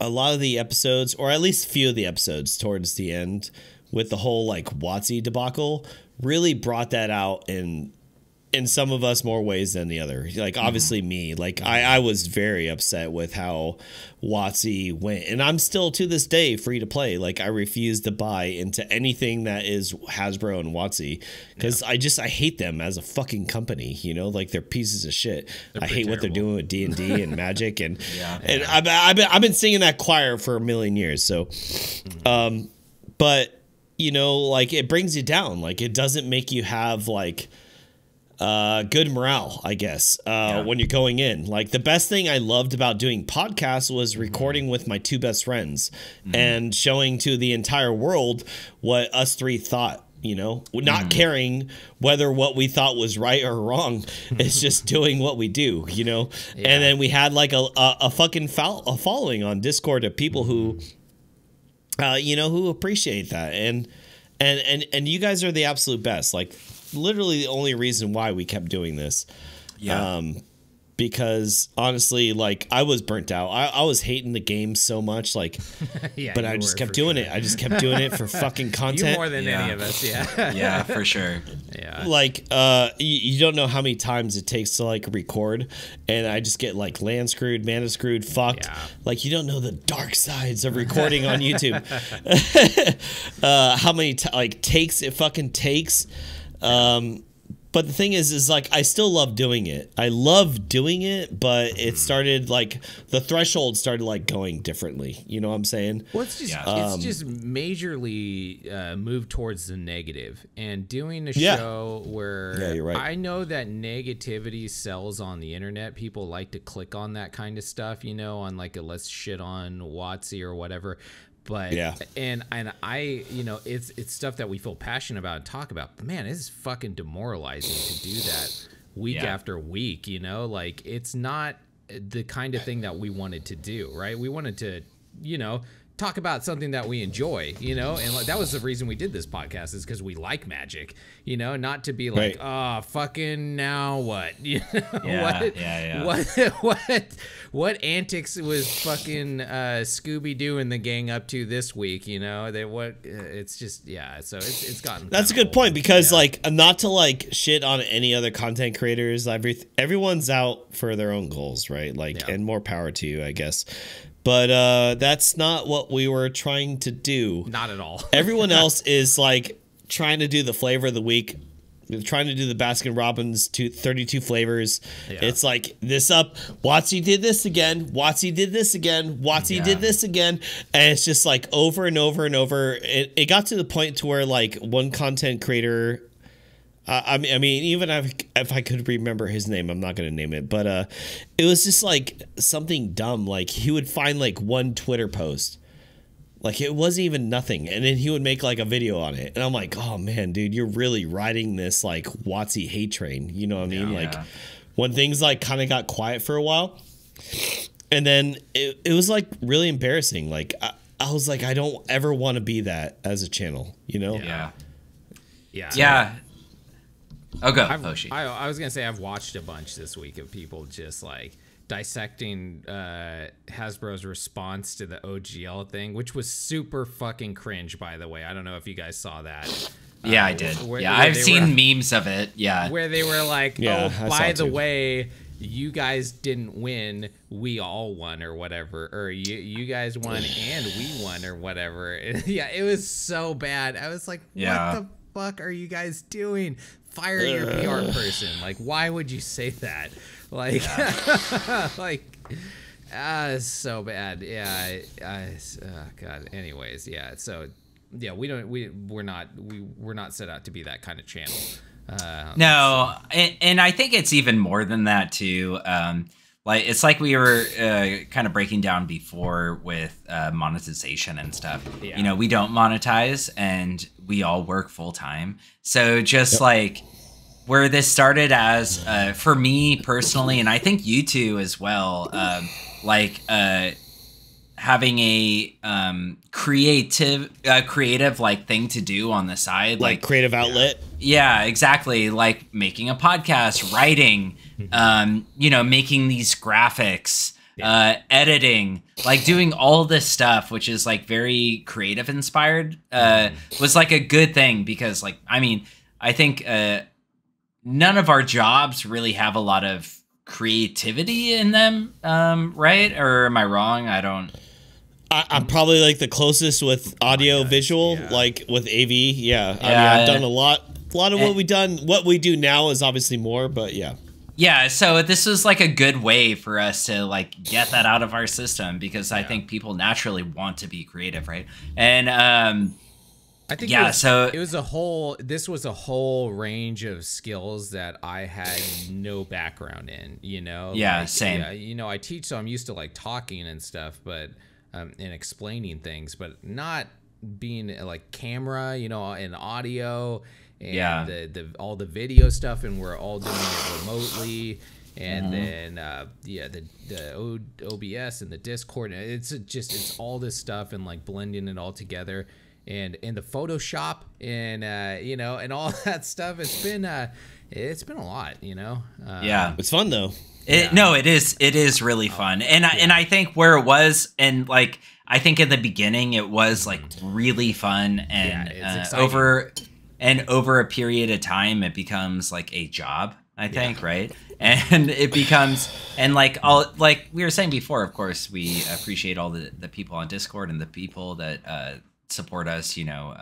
a lot of the episodes, or at least a few of the episodes towards the end, with the whole like WotC debacle, really brought that out in some of us more ways than the other. Like obviously me, like I was very upset with how WotC went, and I'm still to this day free to play. Like I refuse to buy into anything that is Hasbro and WotC, because I hate them as a fucking company. Like they're pieces of shit. I hate what they're doing with D&D and Magic, and and I've been singing that choir for a million years. So, but like it brings you down. Like it doesn't make you have like good morale, I guess, when you're going in. Like the best thing I loved about doing podcasts was recording with my two best friends and showing to the entire world what us three thought, not caring whether what we thought was right or wrong. It's just doing what we do, And then we had like a fucking a following on Discord of people who, who appreciate that. And you guys are the absolute best. Like, literally the only reason why we kept doing this. Because honestly, like I was burnt out. I was hating the game so much, like, but I just kept doing it. I just kept doing it for fucking content. You more than any of us, yeah, for sure. Yeah, like you don't know how many times it takes to like record, and I just get like land screwed, mana screwed, fucked. Yeah. Like you don't know the dark sides of recording on YouTube. How many takes it fucking takes. But the thing is like I still love doing it. I love doing it, but it started like the threshold started like going differently. You know what I'm saying? Well, it's just majorly moved towards the negative, and doing a show where you're right. I know that negativity sells on the internet. People like to click on that kind of stuff, on like a let's shit on WotC or whatever. But and I it's stuff that we feel passionate about and talk about, but man, it's fucking demoralizing to do that week after week. Like it's not the kind of thing that we wanted to do, right? We wanted to talk about something that we enjoy, you know, and like, that was the reason we did this podcast, is because we like Magic, you know, not to be like, oh, fucking now what, you know, what antics was fucking Scooby-Doo and the gang up to this week, you know, it's just, so it's gotten. That's a good old. point, because like, not to like shit on any other content creators, everyone's out for their own goals, right? Like, and more power to you, I guess. But that's not what we were trying to do. Not at all. Everyone else is like trying to do the flavor of the week. They're trying to do the Baskin Robbins 32 flavors. Yeah. It's like this up. Watsy did this again. Watsy did this again. Watsy did this again. And it's just like over and over and over. It got to the point to where like one content creator, I mean, even if I could remember his name, I'm not going to name it, but it was just like something dumb. Like he would find like one Twitter post, like it wasn't even nothing, and then he would make like a video on it, and I'm like, oh man, dude, you're really riding this like Watsy hate train. You know what I mean? Like when things like kind of got quiet for a while, and then it was like really embarrassing. Like I was like, I don't ever want to be that as a channel. You know? Yeah. Oh, go, Hoshi. I was gonna say I've watched a bunch this week of people just like dissecting Hasbro's response to the OGL thing, which was super fucking cringe, by the way. I don't know if you guys saw that. Yeah, I did. I've seen memes of it. Yeah, where they were like, "Oh, by the way, you guys didn't win, we all won," or whatever, or you guys won and we won, or whatever. Yeah, it was so bad. I was like, "What the fuck are you guys doing? Fire your PR person. Like, why would you say that? Like, like, so bad. Yeah. God. Anyways, yeah. So, yeah, we're not set out to be that kind of channel. No, and I think it's even more than that too. Like it's like we were kind of breaking down before with monetization and stuff. Yeah. You know, we don't monetize, and we all work full time. So just like where this started as, for me personally, and I think you two as well, having a creative like thing to do on the side, like creative outlet. Yeah, exactly. Like making a podcast, writing, you know, making these graphics, editing, like doing all this stuff, which is like very creative inspired, was like a good thing, because like, I mean, I think none of our jobs really have a lot of creativity in them, right? Or am I wrong? I'm probably like the closest with audio visual, like with AV. Yeah. I mean, I've done a lot of what we do now is obviously more, but yeah. Yeah, so this was like a good way for us to like get that out of our system, because I think people naturally want to be creative, right? And I think this was a whole range of skills that I had no background in, you know? Yeah, like, same. Yeah, you know, I teach, so I'm used to like talking and stuff, but and explaining things, but not being like camera, you know, and audio and the all the video stuff, and we're all doing it remotely, and then the OBS and the Discord, and it's all this stuff, and like blending it all together, and the Photoshop, and you know, and all that stuff. It's been a lot, you know. It's fun though. No, it is really fun, and I think where it was, and like I think in the beginning it was like really fun, and over a period of time it becomes like a job, I think, right? And it becomes, and like we were saying before, of course we appreciate all the people on Discord and the people that support us, you know.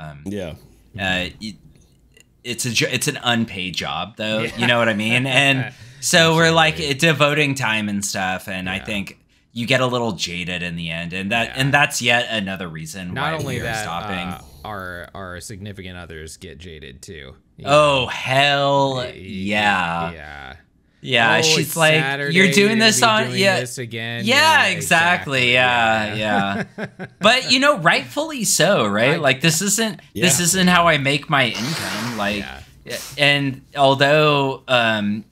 It's an unpaid job though, you know what I mean? And so we're like devoting time and stuff, and I think you get a little jaded in the end, and that's yet another reason why we are stopping. Our significant others get jaded too. Oh hell yeah. Yeah, oh, she's like, Saturday, you're doing this on this again. Yeah, exactly. Yeah. But you know, rightfully so, right? Like this isn't how I make my income. Like and although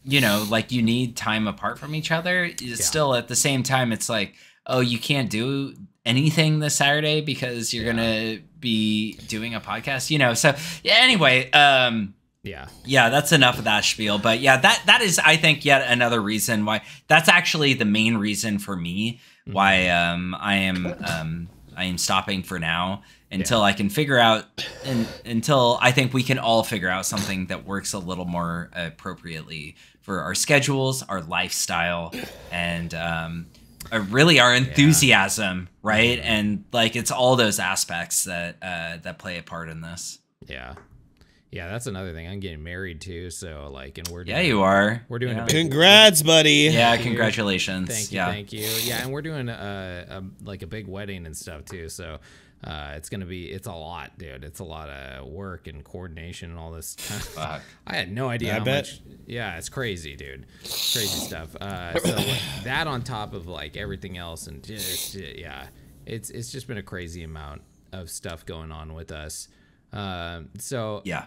you know, like you need time apart from each other, still at the same time it's like, oh, you can't do anything this Saturday because you're gonna be doing a podcast, you know. So yeah, anyway, yeah, that's enough of that spiel. But yeah, that is, I think, yet another reason why. That's actually the main reason for me why I am stopping for now until I can figure out, until I think we can all figure out something that works a little more appropriately for our schedules, our lifestyle, and really our enthusiasm, right? And like, it's all those aspects that play a part in this. Yeah, that's another thing. I'm getting married too, so like, and we're doing, you are. We're doing a big, congrats, buddy. Yeah, congratulations. Thank you. Yeah, and we're doing a big wedding and stuff too. So it's a lot, dude. It's a lot of work and coordination and all this. Fuck. I had no idea how much. Yeah, it's crazy, dude. It's crazy stuff. So like, that on top of like everything else, and it's just been a crazy amount of stuff going on with us. So yeah.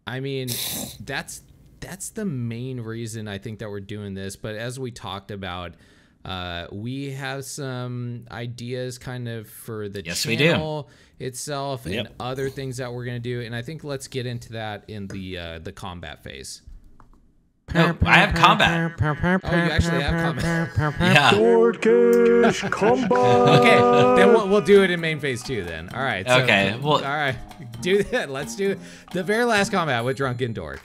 I mean, that's the main reason I think that we're doing this. But as we talked about, we have some ideas kind of for the channel itself and other things that we're going to do. And I think let's get into that in the combat phase. No, I have combat. Oh, you actually have combat. Yeah. Dorkish combat. Okay, then we'll do it in main phase 2 then. All right. So, okay. Well, all right. Do that. Let's do the very last combat with Drunken Dork.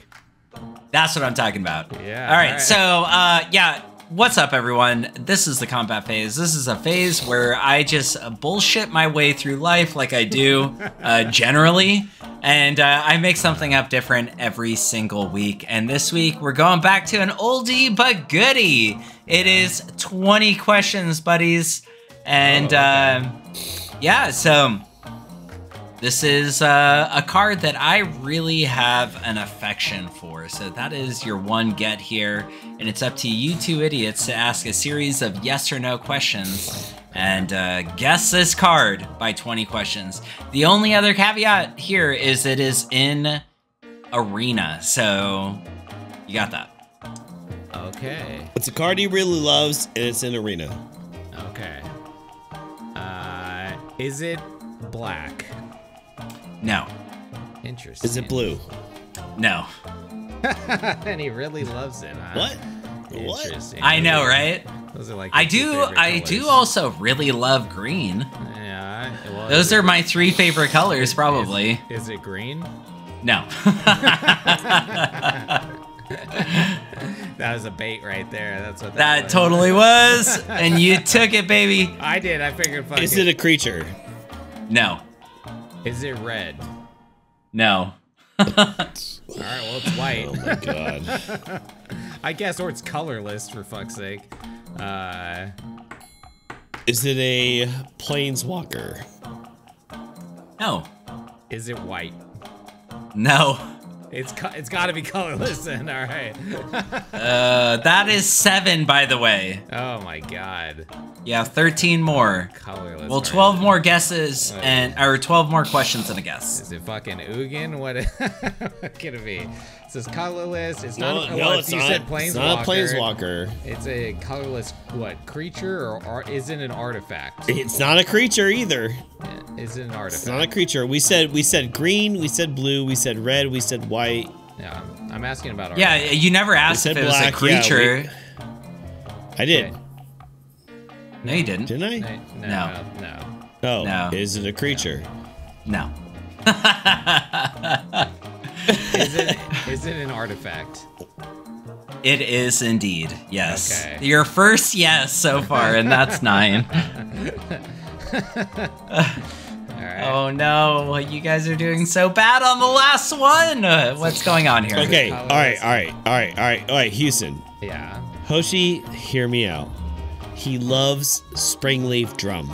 That's what I'm talking about. Yeah. All right. So, what's up, everyone? This is the combat phase. This is a phase where I just bullshit my way through life like I do generally. And I make something up different every single week. And this week, we're going back to an oldie but goodie. It is 20 questions, buddies. And so this is a card that I really have an affection for. So that is your one get here. And it's up to you two idiots to ask a series of yes or no questions and guess this card by 20 questions. The only other caveat here is it is in Arena. So you got that. Okay. It's a card he really loves, and it's in Arena. Okay. Is it black? No. Interesting. Is it blue? No. And he really loves it, huh? What? Interesting. I know, right? Those are like I do also really love green. Yeah. Well, those are my 3 favorite colors, probably. Is it green? No. That was a bait right there. That's what that was. Totally was. And you took it, baby. I did. I figured. Is it a creature? No. Is it red? No. All right, well, it's white. Oh my god. I guess, or it's colorless, for fuck's sake. Is it a planeswalker? No. Is it white? No. It's got to be colorless then. All right. That is 7, by the way. Oh my god. Yeah, 13 more. Colorless. Well, 12 more guesses or 12 more questions and a guess. Is it fucking Ugin? What could it be? It says colorless. It's not. No, well, it's you not. said planeswalker. It's not a planeswalker. It's a colorless creature or is it an artifact? It's not a creature either. Yeah, is it an artifact? It's not a creature. We said green. We said blue. We said red. We said white. Yeah, I'm asking about artifact. Yeah, you never asked if it was a creature. Yeah, I did. Okay. No, you didn't. Didn't I? No. Oh, no. Is it a creature? No. Is it an artifact? It is indeed. Yes. Okay. Your first yes so far, and that's 9. All right. Oh no, you guys are doing so bad on the last one. What's going on here? Okay. All right, Houston. Yeah. Hoshi, hear me out. He loves Springleaf Drum.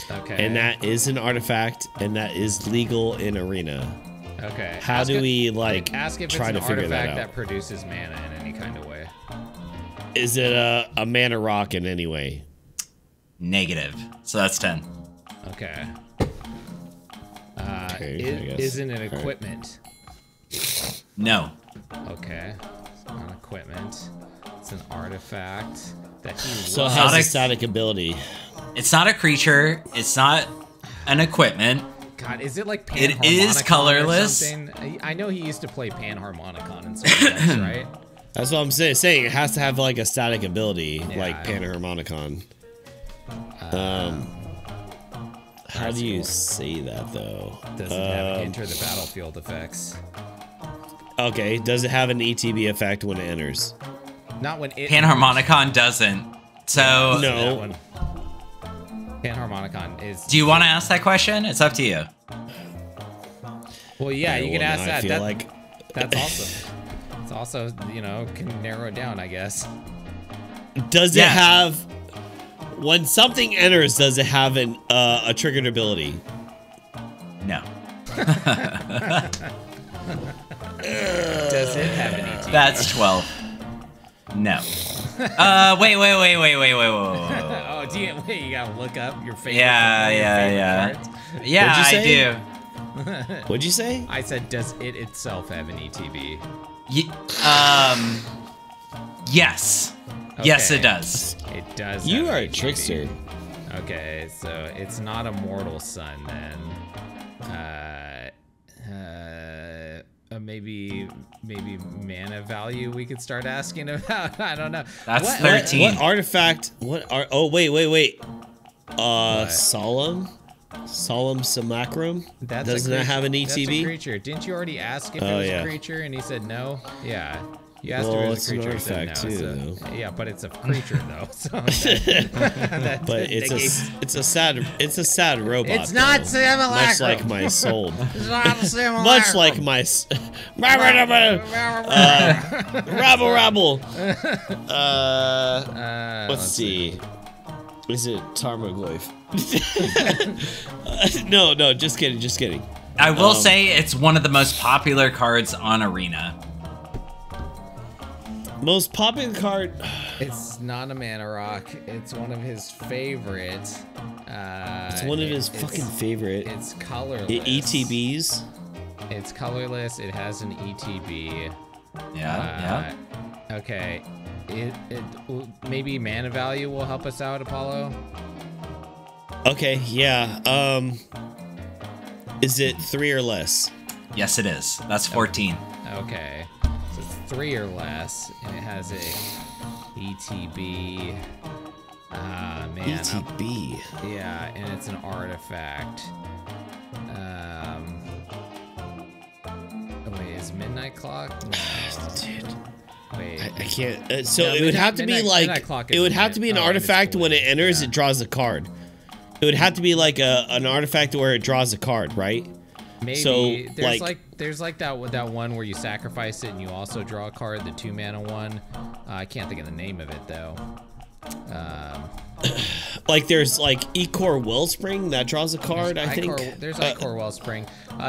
Okay. And that is an artifact, and that is legal in Arena. Okay. How do we ask if try it's to an figure that artifact out? that produces mana in any kind of way? Is it a mana rock in any way? Negative. So that's 10. Okay. Okay, is it an equipment? No. Okay. It's not equipment. It's an artifact that he So it loves. has a static ability. It's not a creature. It's not an equipment. God, is it like It is colorless. or something? I know he used to play Panharmonicon and Socialz, right? That's what I'm saying. It has to have like a static ability, Yeah, like Panharmonicon. How do you say that though? Does it have enter the battlefield effects? Okay, does it have an ETB effect when it enters? Not when it. Panharmonicon doesn't. So No. That one. Panharmonicon is. do you want to ask that question? It's up to you. Well, yeah, you can ask that. I feel like That's awesome. It's also, you know, can narrow it down, I guess. does Yeah. it have when something enters? Does it have a triggered ability? No. Does it have an ET? That's 12. No. Wait. Oh, do you wait? You gotta look up your favorite. Yeah. cards? Yeah, What'd you I say? do. What'd you say? I said, does it itself have an ETB? Yes. Yes, Okay. it does. It does. You have are an a ETB. trickster. Okay, so it's not a mortal sun then. Maybe mana value we could start asking about. I don't know. That's What- 13. What artifact? Oh, wait. What? Solemn Simulacrum? That's Doesn't a that have an That's a ETB? creature. Didn't you already ask if it Oh, was yeah. a creature and he said no? Yeah. You asked Well, if it was it's a an creature. He said artifact no. too, so- though. yeah, but it's a creature though. So that But it's a sad robot. It's not though. Simulacrum. Much like my soul. It's not a Simulacrum. Much like my rabble. Let's see. Is it Tarmogoyf? No, just kidding. I will say it's one of the most popular cards on Arena. Most popular card. It's not a mana rock. It's one of his favorites. It's one of his fucking favorite. It's colorless. ETBs. It's colorless. It has an ETB. Yeah. Okay. Maybe mana value will help us out, Apollo. Okay, yeah. Is it 3 or less? Yes, it is. That's 14. Okay. So it's 3 or less, and it has a ETB. Man. ETB. Yeah, and it's an artifact. Oh, wait, is Midnight Clock? No. Dude. Wait. I can't. So No, it would have to be Midnight like Clock it would isn't have it? to be an Oh, and it's artifact when it blue, enters. yeah. It draws a card. It would have to be like an artifact where it draws a card, right? Maybe So, there's like that one where you sacrifice it and you also draw a card, the 2-mana one. I can't think of the name of it though. Like there's like Ecor Wellspring that draws a card. I think There's Icor Wellspring.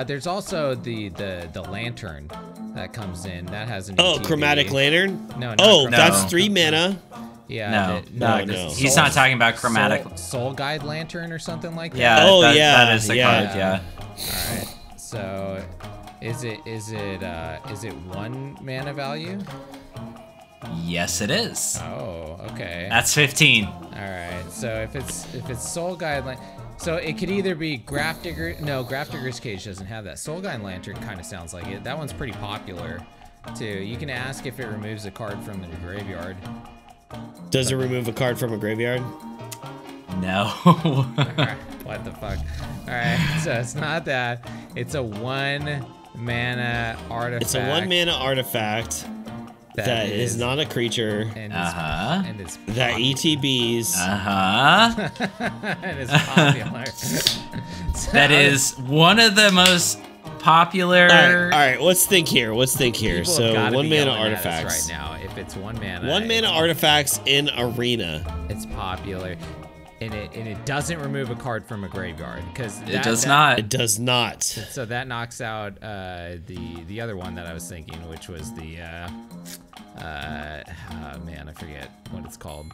There's also the lantern that comes in. That has an ETB. Chromatic Lantern. No, not Oh, Chromatic- that's 3 mana. Yeah. No. no. He's not talking about chromatic. Soul Guide Lantern or something like that. Yeah. Oh, that, yeah, That is the yeah. card. Yeah. All right. So, is it 1 mana value? Yes, it is. Oh, okay. That's 15. All right. So if it's Soul Guide, so it could either be Grafdigger. No, Grafdigger's Cage doesn't have that. Soul Guide Lantern kind of sounds like it. That one's pretty popular, too. You can ask if it removes a card from the graveyard. Does it remove a card from a graveyard? No. What the fuck? All right. So it's not that. It's a 1 mana artifact. It's a 1 mana artifact that is not a creature. And Uh-huh. and it's That ETBs. and it's popular. So- That is one of the most popular. All right. Let's think here. People So have gotta 1 be mana yelling at us artifacts. right now. If it's 1 mana, 1 mana artifacts in Arena. it's popular, and it doesn't remove a card from a graveyard because It does not. It does not. So that knocks out the other one that I was thinking, which was the man, I forget what it's called.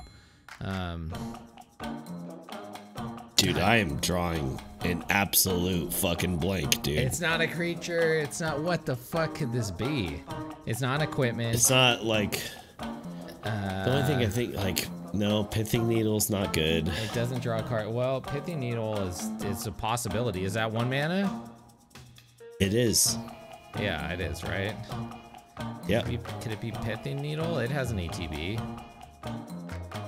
Dude, I am drawing an absolute fucking blank, dude. It's not a creature. It's not. What the fuck could this be? It's not equipment. It's not like the only thing I think like No, Pithing Needle's not good. It doesn't draw a card. Well, Pithing Needle is a possibility. Is that 1 mana? It is. Yeah, it is, right? Yeah, Could it be Pithing Needle? It has an ETB.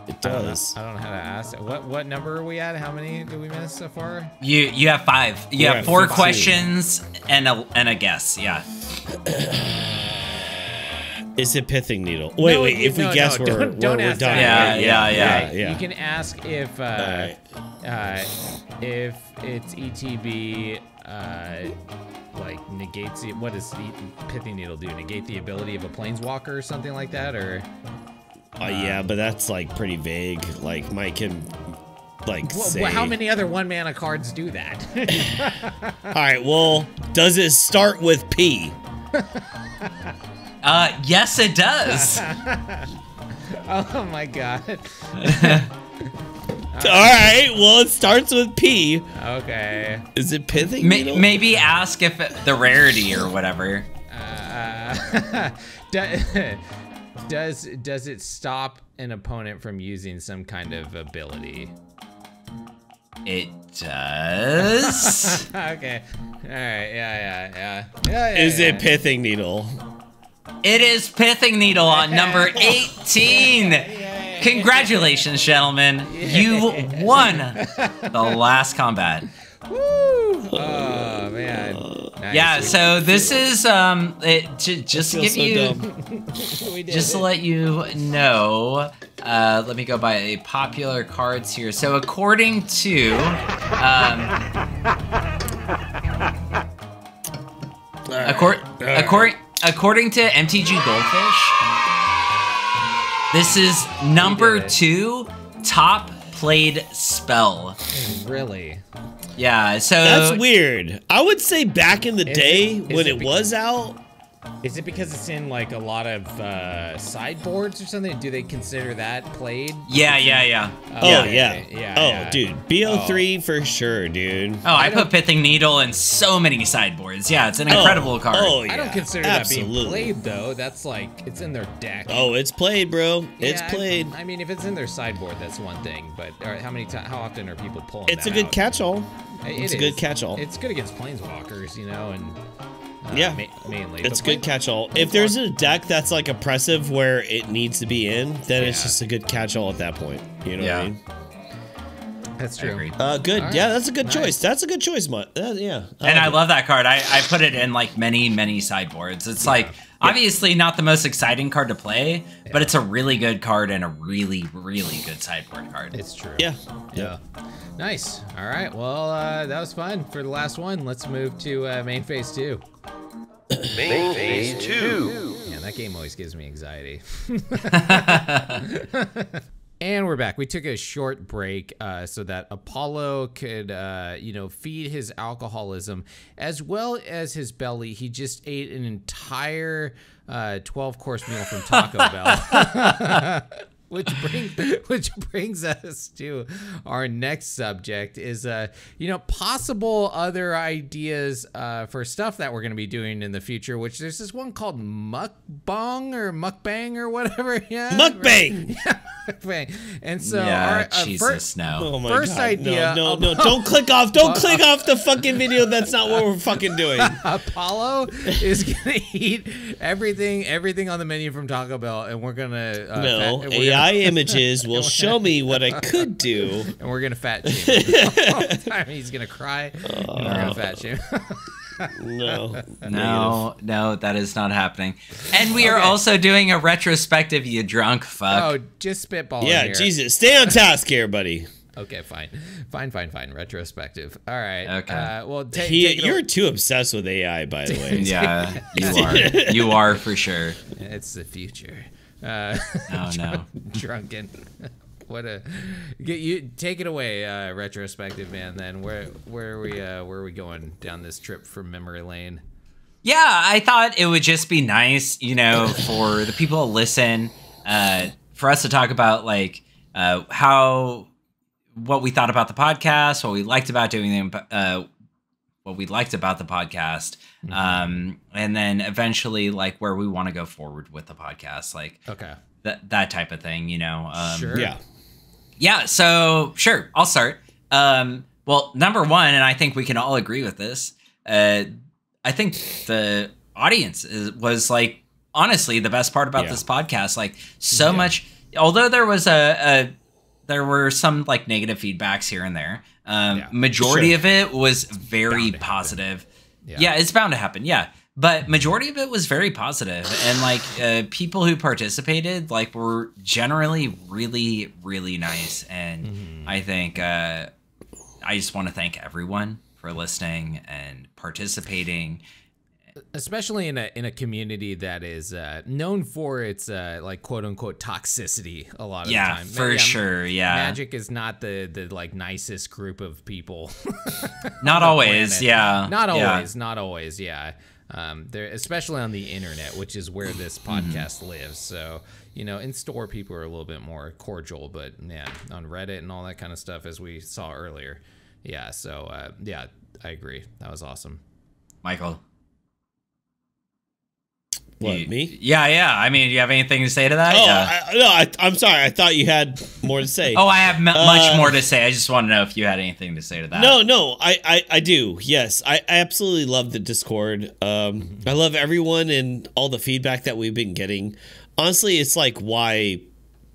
it does. I don't know how to ask. What number are we at? How many did we miss so far? You have 5. You have 4 questions and a guess. Yeah. Is it Pithing Needle? Wait. If we guess, we're done. Yeah. You can ask if it's ETB like negates the, what does Pithing Needle do? Negate the ability of a planeswalker or something like that, or? Yeah, but that's like pretty vague. Like Mike can say. How many other 1 mana cards do that? All right. Well, does it start with P? Yes, it does. Oh my god. All right. Well, it starts with P. Okay. Is it Pithing Needle? Maybe ask if the rarity or whatever. Does it stop an opponent from using some kind of ability? It does. Okay. All right. Yeah. Is it Pithing Needle? It is Pithing Needle on number 18. Congratulations, gentlemen. You won the last combat. Woo! Oh man. Nice. Yeah, so this is just to give so you We did just to it. let you know, let me go by popular cards here. So according to according to MTG Goldfish, this is number 2 top played spell. Really? Yeah, so That's weird. I would say back in the day when it was out. Is it because it's in like a lot of sideboards or something? Do they consider that played? yeah. Oh okay. yeah. Oh, dude, BO3 for sure, dude. Oh, I put Pithing Needle in so many sideboards. Yeah, it's an incredible card. Oh yeah. I don't consider that being played though. That's like it's in their deck. Oh, it's played, bro. It's played. I mean, if it's in their sideboard, that's one thing. But how often are people pulling? It's that a good out? catch-all. It's a good catch-all. It's good against planeswalkers, you know, and mainly. It's But good catch-all. If there's a deck that's like oppressive where it needs to be in, then it's just a good catch-all at that point. You know what I mean? That's true. Agreed. Good. All Yeah, right. that's a good Nice. choice. That's a good choice, Mutt. Yeah. And I love that card. I put it in like many sideboards. It's like obviously not the most exciting card to play, but it's a really good card and a really good sideboard card. It's true. Yeah. Nice. All right. Well, that was fun for the last one. Let's move to main phase 2. Main phase 2. Man, that game always gives me anxiety. And we're back. We took a short break so that Apollo could, feed his alcoholism as well as his belly. He just ate an entire 12-course meal from Taco Bell. Which brings us to our next subject is possible other ideas for stuff that we're going to be doing in the future, which there's this one called mukbang or whatever. Yeah, Mukbang. Yeah, mukbang. And so Jesus, no. Oh my First God. idea. No. Don't click off. Don't click off the fucking video. That's not what we're fucking doing. Apollo is gonna eat everything on the menu from Taco Bell, and we're gonna AI images will show me what I could do. And we're gonna fat shame him all the time. He's gonna cry, and we're gonna fat shame. No, that is not happening. And we are also doing a retrospective, you drunk fuck. Oh, just spitballing Yeah, here. Jesus. Stay on task here, buddy. Okay, fine. Retrospective. All right. Okay. Well, take it You're too obsessed with AI, by the way. Yeah, you are. You are for sure. It's the future. Oh no. Drunken. Take it away, retrospective man. Then where are we going down this trip from memory lane? Yeah, I thought it would just be nice, for the people to listen, for us to talk about like what we thought about the podcast, what we liked about doing what we liked about the podcast, and then eventually like where we want to go forward with the podcast, like Okay. that type of thing, Sure. Yeah. Yeah, so sure, I'll start. Well, number one, and I think we can all agree with this. I think the audience was like honestly the best part about this podcast. Like so much, although there was there were some like negative feedbacks here and there. Majority of it was very positive. Yeah, it's bound to happen. Yeah. But majority of it was very positive, and like people who participated like were generally really, really nice. And I think I just want to thank everyone for listening and participating, especially in a community that is known for its like quote unquote toxicity a lot of the time. For sure. Yeah, Magic is not the like nicest group of people. Not always. Not always. Yeah. There, especially on the internet, which is where this podcast lives. So, you know, in store, people are a little bit more cordial, but yeah, on Reddit and all that kind of stuff, as we saw earlier. Yeah. So, yeah, I agree. That was awesome. Michael. What, me? Yeah. I mean, do you have anything to say to that? I'm sorry. I thought you had more to say. I have much more to say. I just want to know if you had anything to say to that. No, I do. Yes, I absolutely love the Discord. I love everyone and all the feedback that we've been getting. Honestly, it's like why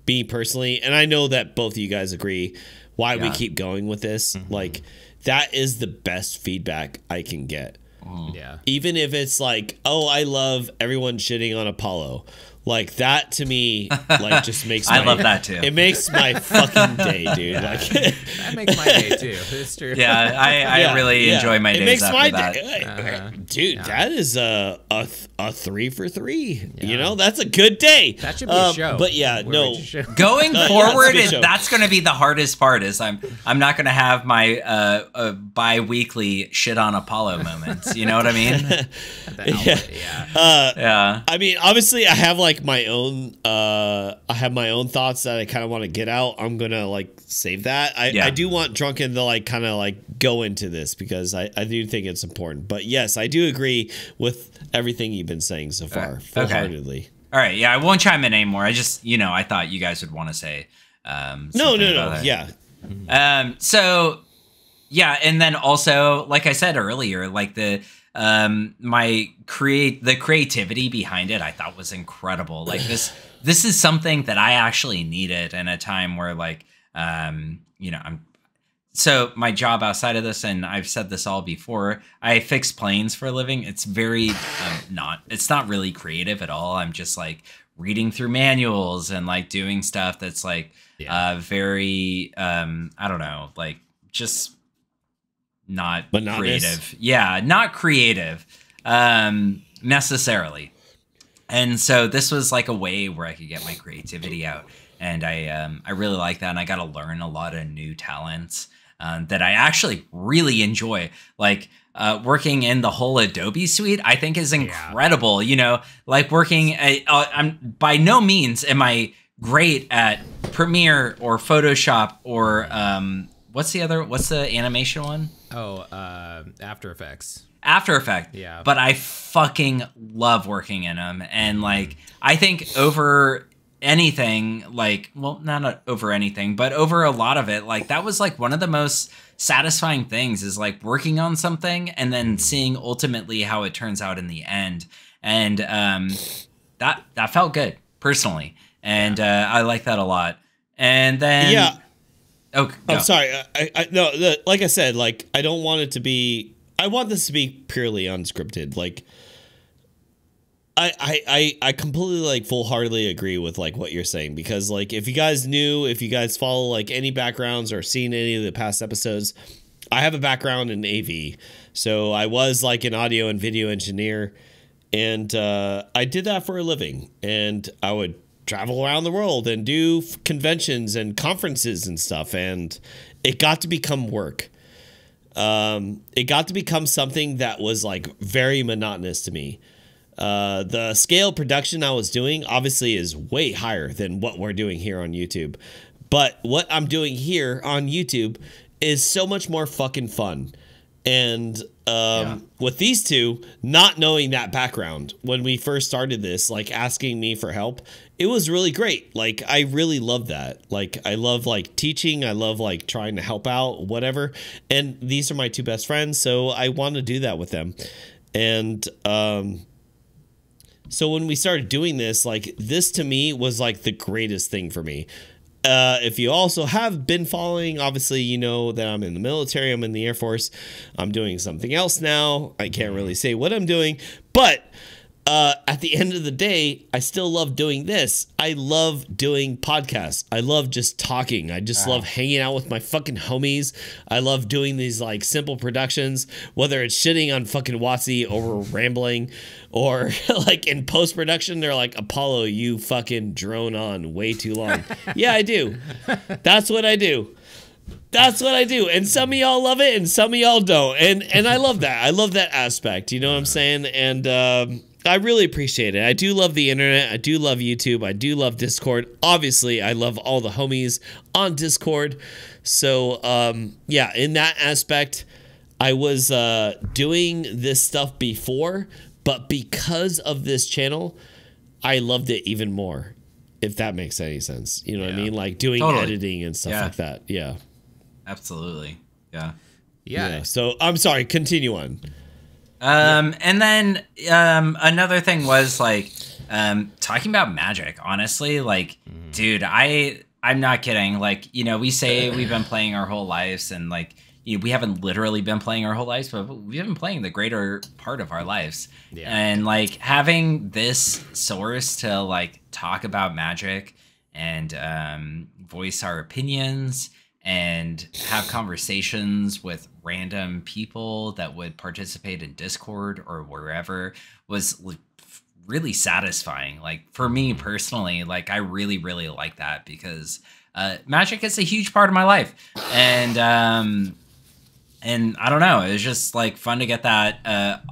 me personally, and I know that both of you guys agree, why we keep going with this. Like, that is the best feedback I can get. Yeah. Even if it's like, oh, I love everyone shitting on Apollo. Like, that to me, like, just makes I love that too. It makes my fucking day, dude. Like, that makes my day too. It's true. Yeah, I really enjoy my days after that. Dude, that is a 3 for 3. Yeah. You know, that's a good day. That should be a show. But yeah, no. Going forward, that's going to be the hardest part. Is I'm not going to have my bi-weekly shit on Apollo moments. You know what I mean? Yeah. I mean, obviously, I have like my own thoughts that I kind of want to get out. I'm gonna like save that. I do want Drunken to like kind of like go into this because I do think it's important. But yes, I do agree with everything you've been saying so far, full-heartedly. Okay. All right, yeah, I won't chime in anymore. I just, I thought you guys would want to say no, yeah. So yeah, and then also, like I said earlier, like the creativity behind it, I thought was incredible. Like this is something that I actually needed in a time where like, so my job outside of this, and I've said this all before, I fix planes for a living. It's very, it's not really creative at all. I'm just like reading through manuals and like doing stuff that's like, very, I don't know, like just not creative. Yeah, not creative necessarily. And so this was like a way where I could get my creativity out. And I really like that. And I got to learn a lot of new talents that I actually really enjoy. Like working in the whole Adobe suite, I think is incredible. Like working I'm by no means am I great at Premiere or Photoshop or what's the animation one? After Effects. After Effects. Yeah. But I fucking love working in them. And like, I think over anything, like, well, not over anything, but over a lot of it, like that was like one of the most satisfying things is like working on something and then seeing ultimately how it turns out in the end. And that felt good personally. And I like that a lot. And then I'm sorry. No, like I said, like I don't want it to be. I want this to be purely unscripted. Like, I completely like full-heartedly agree with like what you're saying because like if you guys follow like any backgrounds or seen any of the past episodes, I have a background in AV, so I was like an audio and video engineer, and I did that for a living, and I would travel around the world and do conventions and conferences and stuff, and it got to become work. It got to become something that was like very monotonous to me. The scale production I was doing obviously is way higher than what we're doing here on YouTube, but what I'm doing here on YouTube is so much more fucking fun. And with these two not knowing that background when we first started this, like asking me for help, it was really great. Like, I really love that. Like, I love like teaching. I love like trying to help out, whatever. And these are my two best friends, so I want to do that with them. And so when we started doing this, like, this to me was like the greatest thing for me. If you also have been following, obviously, you know that I'm in the military. I'm in the Air Force. I'm doing something else now. I can't really say what I'm doing, but at the end of the day, I still love doing this. I love doing podcasts. I love just talking. I just love hanging out with my fucking homies. I love doing these like simple productions, whether it's shitting on fucking Watsy or rambling, or like in post-production, they're like, Apollo, you fucking drone on way too long. Yeah, I do. That's what I do. That's what I do. And some of y'all love it and some of y'all don't. And I love that. I love that aspect. You know what I'm saying? And I really appreciate it. I do love the internet. I do love YouTube. I do love Discord. Obviously, I love all the homies on Discord. So, yeah, in that aspect, I was doing this stuff before, but because of this channel, I loved it even more, if that makes any sense. You know what I mean? Like doing editing and stuff like that. Yeah. Absolutely. Yeah. Yeah. So, I'm sorry. Continue on. And then another thing was like talking about Magic, honestly, like, dude, I'm not kidding. Like, you know, we say we've been playing our whole lives, and like, you know, we haven't literally been playing our whole lives, but we've been playing the greater part of our lives. Yeah. And like having this source to like talk about Magic and voice our opinions and have conversations with random people that would participate in Discord or wherever was really satisfying. Like for me personally, like I really, really like that because Magic is a huge part of my life. And I don't know, it was just like fun to get that,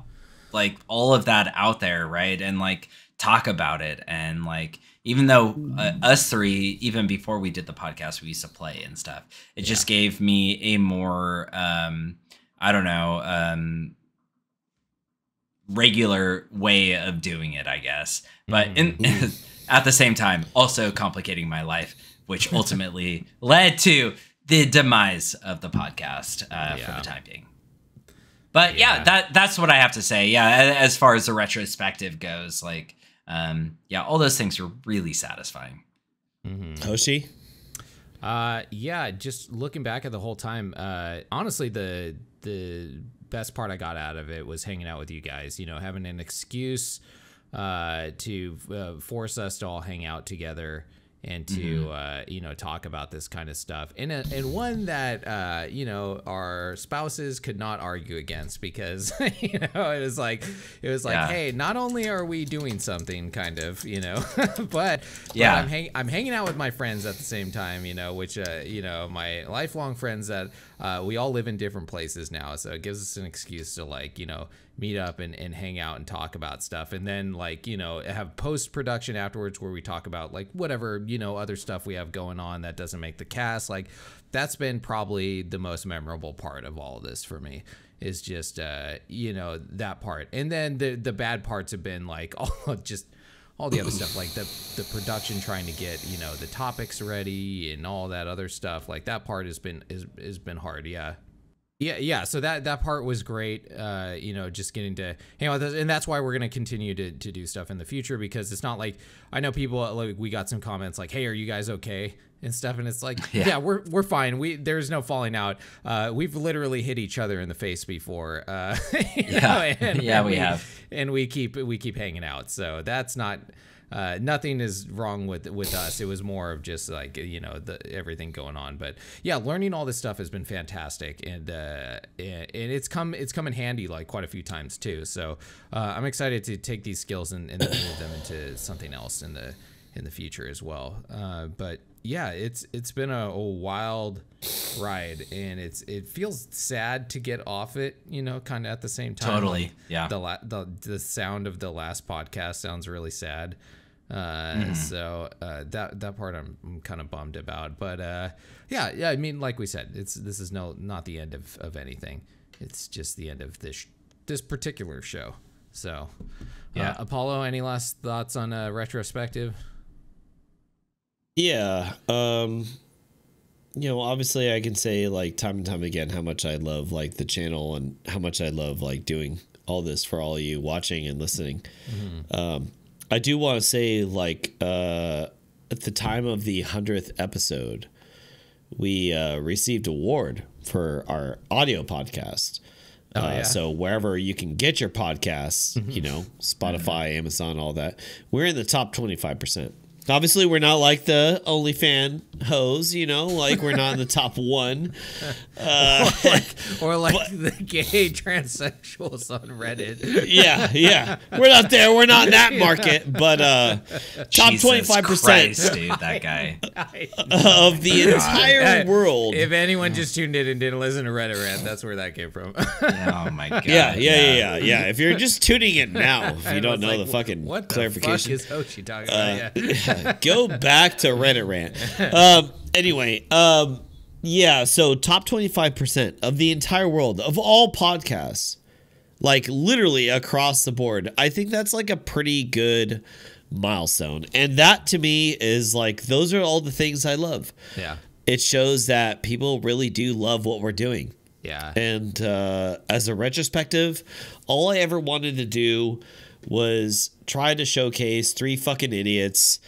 like all of that out there. Right. And like talk about it. And like, even though us three, even before we did the podcast, we used to play and stuff, it just gave me a more, I don't know, regular way of doing it, I guess. But at the same time, also complicating my life, which ultimately led to the demise of the podcast for the time being. But yeah, that's what I have to say. Yeah, as far as the retrospective goes, like, yeah, all those things are really satisfying. Hoshi? Yeah, just looking back at the whole time, honestly, the best part I got out of it was hanging out with you guys, you know, having an excuse to force us to all hang out together and to, you know, talk about this kind of stuff. And one that, you know, our spouses could not argue against because, you know, it was like, hey, not only are we doing something kind of, you know, but I'm hanging out with my friends at the same time, you know, which, you know, my lifelong friends that we all live in different places now. So it gives us an excuse to like, you know, meet up and hang out and talk about stuff. And then like, you know, have post-production afterwards where we talk about like whatever, you know, other stuff we have going on that doesn't make the cast. Like that's been probably the most memorable part of all of this for me is just, you know, that part. And then the bad parts have been like all the other stuff, like the production, trying to get, you know, the topics ready and all that other stuff. Like that part has been hard. Yeah, so that part was great, you know, just getting to hang out with us, and that's why we're going to continue to do stuff in the future, because it's not like, I know people, like, we got some comments like, hey, are you guys okay? And stuff, and it's like, yeah, we're fine. There's no falling out. We've literally hit each other in the face before. You know, and we have. And we keep hanging out, so that's not... nothing is wrong with us. It was more of just like, you know, everything going on. But yeah, learning all this stuff has been fantastic, and it's come in handy like quite a few times too. So I'm excited to take these skills and move them into something else in the future as well. But yeah, it's been a wild ride, and it feels sad to get off it, you know, kind of at the same time. Totally, yeah. The sound of the last podcast sounds really sad. So that part I'm kind of bummed about, but yeah, I mean, like we said, this is not the end of anything. It's just the end of this particular show. So yeah, Apollo, any last thoughts on retrospective? Yeah. You know, obviously I can say like time and time again how much I love like the channel and how much I love like doing all this for all of you watching and listening. I do want to say like at the time of the 100th episode, we received an award for our audio podcast. So wherever you can get your podcasts, you know, Spotify, Amazon, all that, we're in the top 25%. Obviously, we're not like the OnlyFan hoes, you know, like we're not in the top 1. Or like the gay transsexuals on Reddit. Yeah. We're not there. We're not in that market. But top 25%, Christ, dude, that guy. of the entire world. If anyone just tuned in and didn't listen to Reddit Rant, that's where that came from. Oh my god. Yeah. If you're just tuning in now, if you don't know the fucking what clarification. What the fuck is Hoshi talking about? Yeah. Go back to Reddit Rant. Anyway, yeah, so top 25% of the entire world, of all podcasts, like literally across the board. I think that's like a pretty good milestone. And that to me is like, those are all the things I love. Yeah. It shows that people really do love what we're doing. Yeah. And as a retrospective, all I ever wanted to do was try to showcase 3 fucking idiots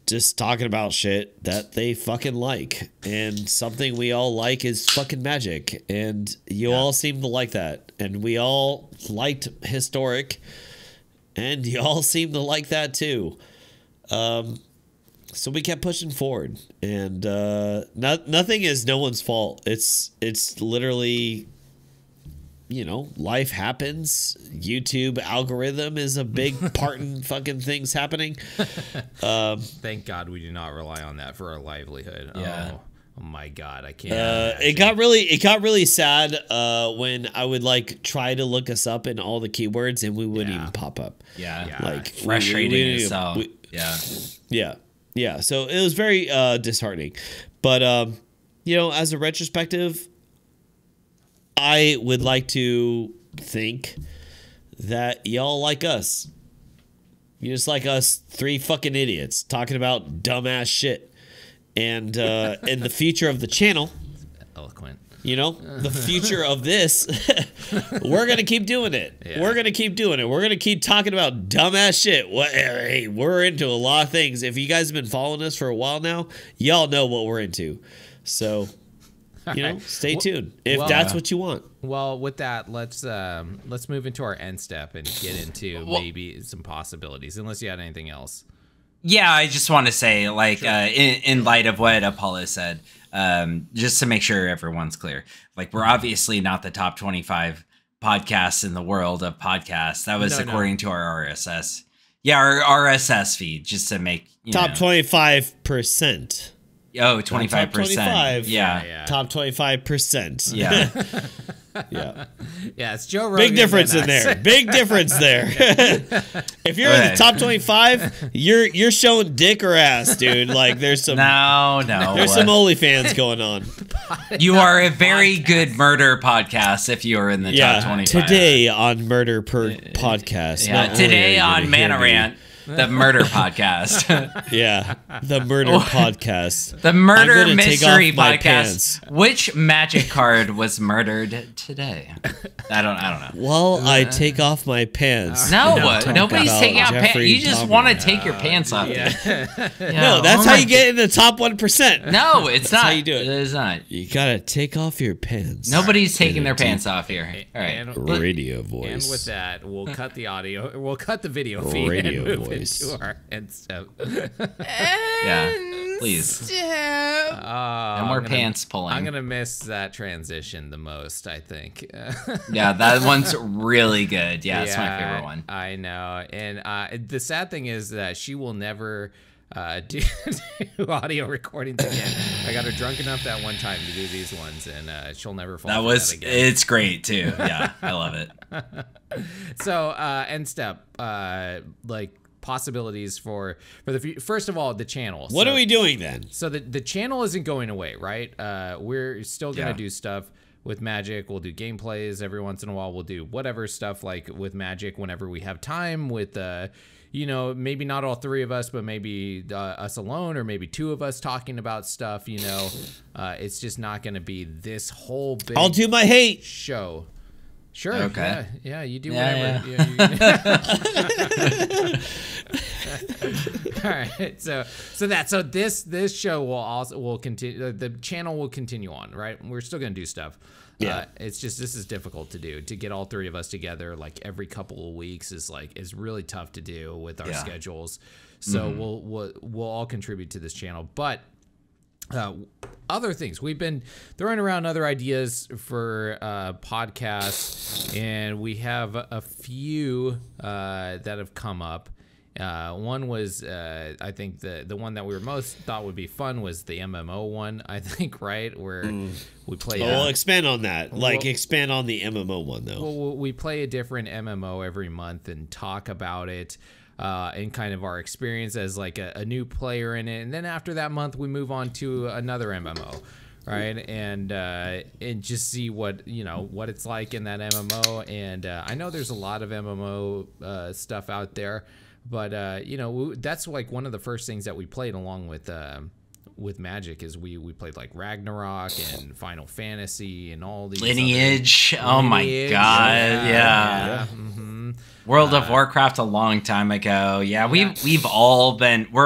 just talking about shit that they fucking like. And something we all like is fucking magic. And you all seem to like that. And we all liked historic. And you all seem to like that too. So we kept pushing forward. And nothing is no one's fault. It's literally, you know, life happens. YouTube algorithm is a big part in fucking things happening. Thank God we do not rely on that for our livelihood. Yeah. Oh my God, I can't. It got really sad when I would like try to look us up in all the keywords and we wouldn't even pop up. Yeah. Like Frustrating as hell. Yeah. So it was very disheartening. But you know, as a retrospective, I would like to think that y'all like us. You just like us 3 fucking idiots talking about dumbass shit. And in the future of the channel, Eloquent. you know, the future of this, we're going to keep doing it. Yeah. We're going to keep doing it. We're going to keep talking about dumbass shit. Hey, we're into a lot of things. If you guys have been following us for a while now, y'all know what we're into. So, you know, stay tuned if that's what you want. Well, with that, let's move into our end step and get into maybe some possibilities. Unless you had anything else. Yeah, I just want to say, like, in light of what Apollo said, just to make sure everyone's clear, like, we're obviously not the top 25 podcasts in the world of podcasts. That was according to our RSS. Yeah, our RSS feed, just to make top 25%. Oh, 25%. Top 25. Yeah. Top 25%. Yeah. Yeah. Yeah, it's Joe Rogan. Big difference in there. Big difference there. If you're in the top 25, you're showing dick or ass, dude. Like there's some there's some OnlyFans going on. You are a very good murder podcast if you are in the top 25. Today on Murder Per Podcast. Yeah, today on Mana Rant. The murder podcast. Yeah, the murder podcast. The murder mystery podcast. Which magic card was murdered today? I don't know. Well, I take off my pants. No, nobody's taking out pants. You just want to take your pants off. Yeah. No, that's how you get in the top 1%. No, it's not. How you do it. It is not. You gotta take off your pants. Nobody's taking their pants off here. All right. Radio voice. And with that, we'll cut the audio. We'll cut the video feed Radio and move voice. into our end step. Yeah, please. No more pants pulling. I'm gonna miss that transition the most, I think. Yeah, that one's really good. Yeah, it's my favorite one. I know. And the sad thing is that she will never do audio recordings again. I got her drunk enough that one time to do these ones, and she'll never fall for that again. It's great too. Yeah, I love it. So end step, like possibilities for the first of all, the channel. What are we doing then? So the channel isn't going away, right? We're still gonna do stuff. with Magic. We'll do gameplays every once in a while. We'll do whatever stuff like with Magic whenever we have time with, you know, maybe not all three of us, but maybe us alone, or maybe two of us talking about stuff, you know. It's just not going to be this whole big I'll do my hate show. Sure. Okay. Yeah, you do whatever. Yeah. All right. So this show will continue. The channel will continue on, right? We're still going to do stuff. Yeah. It's just this is difficult to do. To get all three of us together like every couple of weeks is really tough to do with our schedules. So we'll all contribute to this channel, but other things, we've been throwing around other ideas for podcasts, and we have a few that have come up. One was I think the one that we were most thought would be fun was the MMO one, I think, right? Where we play well, expand on that. Expand on the MMO one though. Well, we play a different MMO every month and talk about it. And kind of our experience as like a new player in it, and then after that month we move on to another MMO, right? And just see what it's like in that MMO. And I know there's a lot of MMO stuff out there, but that's like one of the first things that we played along with Magic is we played like Ragnarok and Final Fantasy and all these Lineage. Oh my god, yeah. World of Warcraft a long time ago. Yeah, we're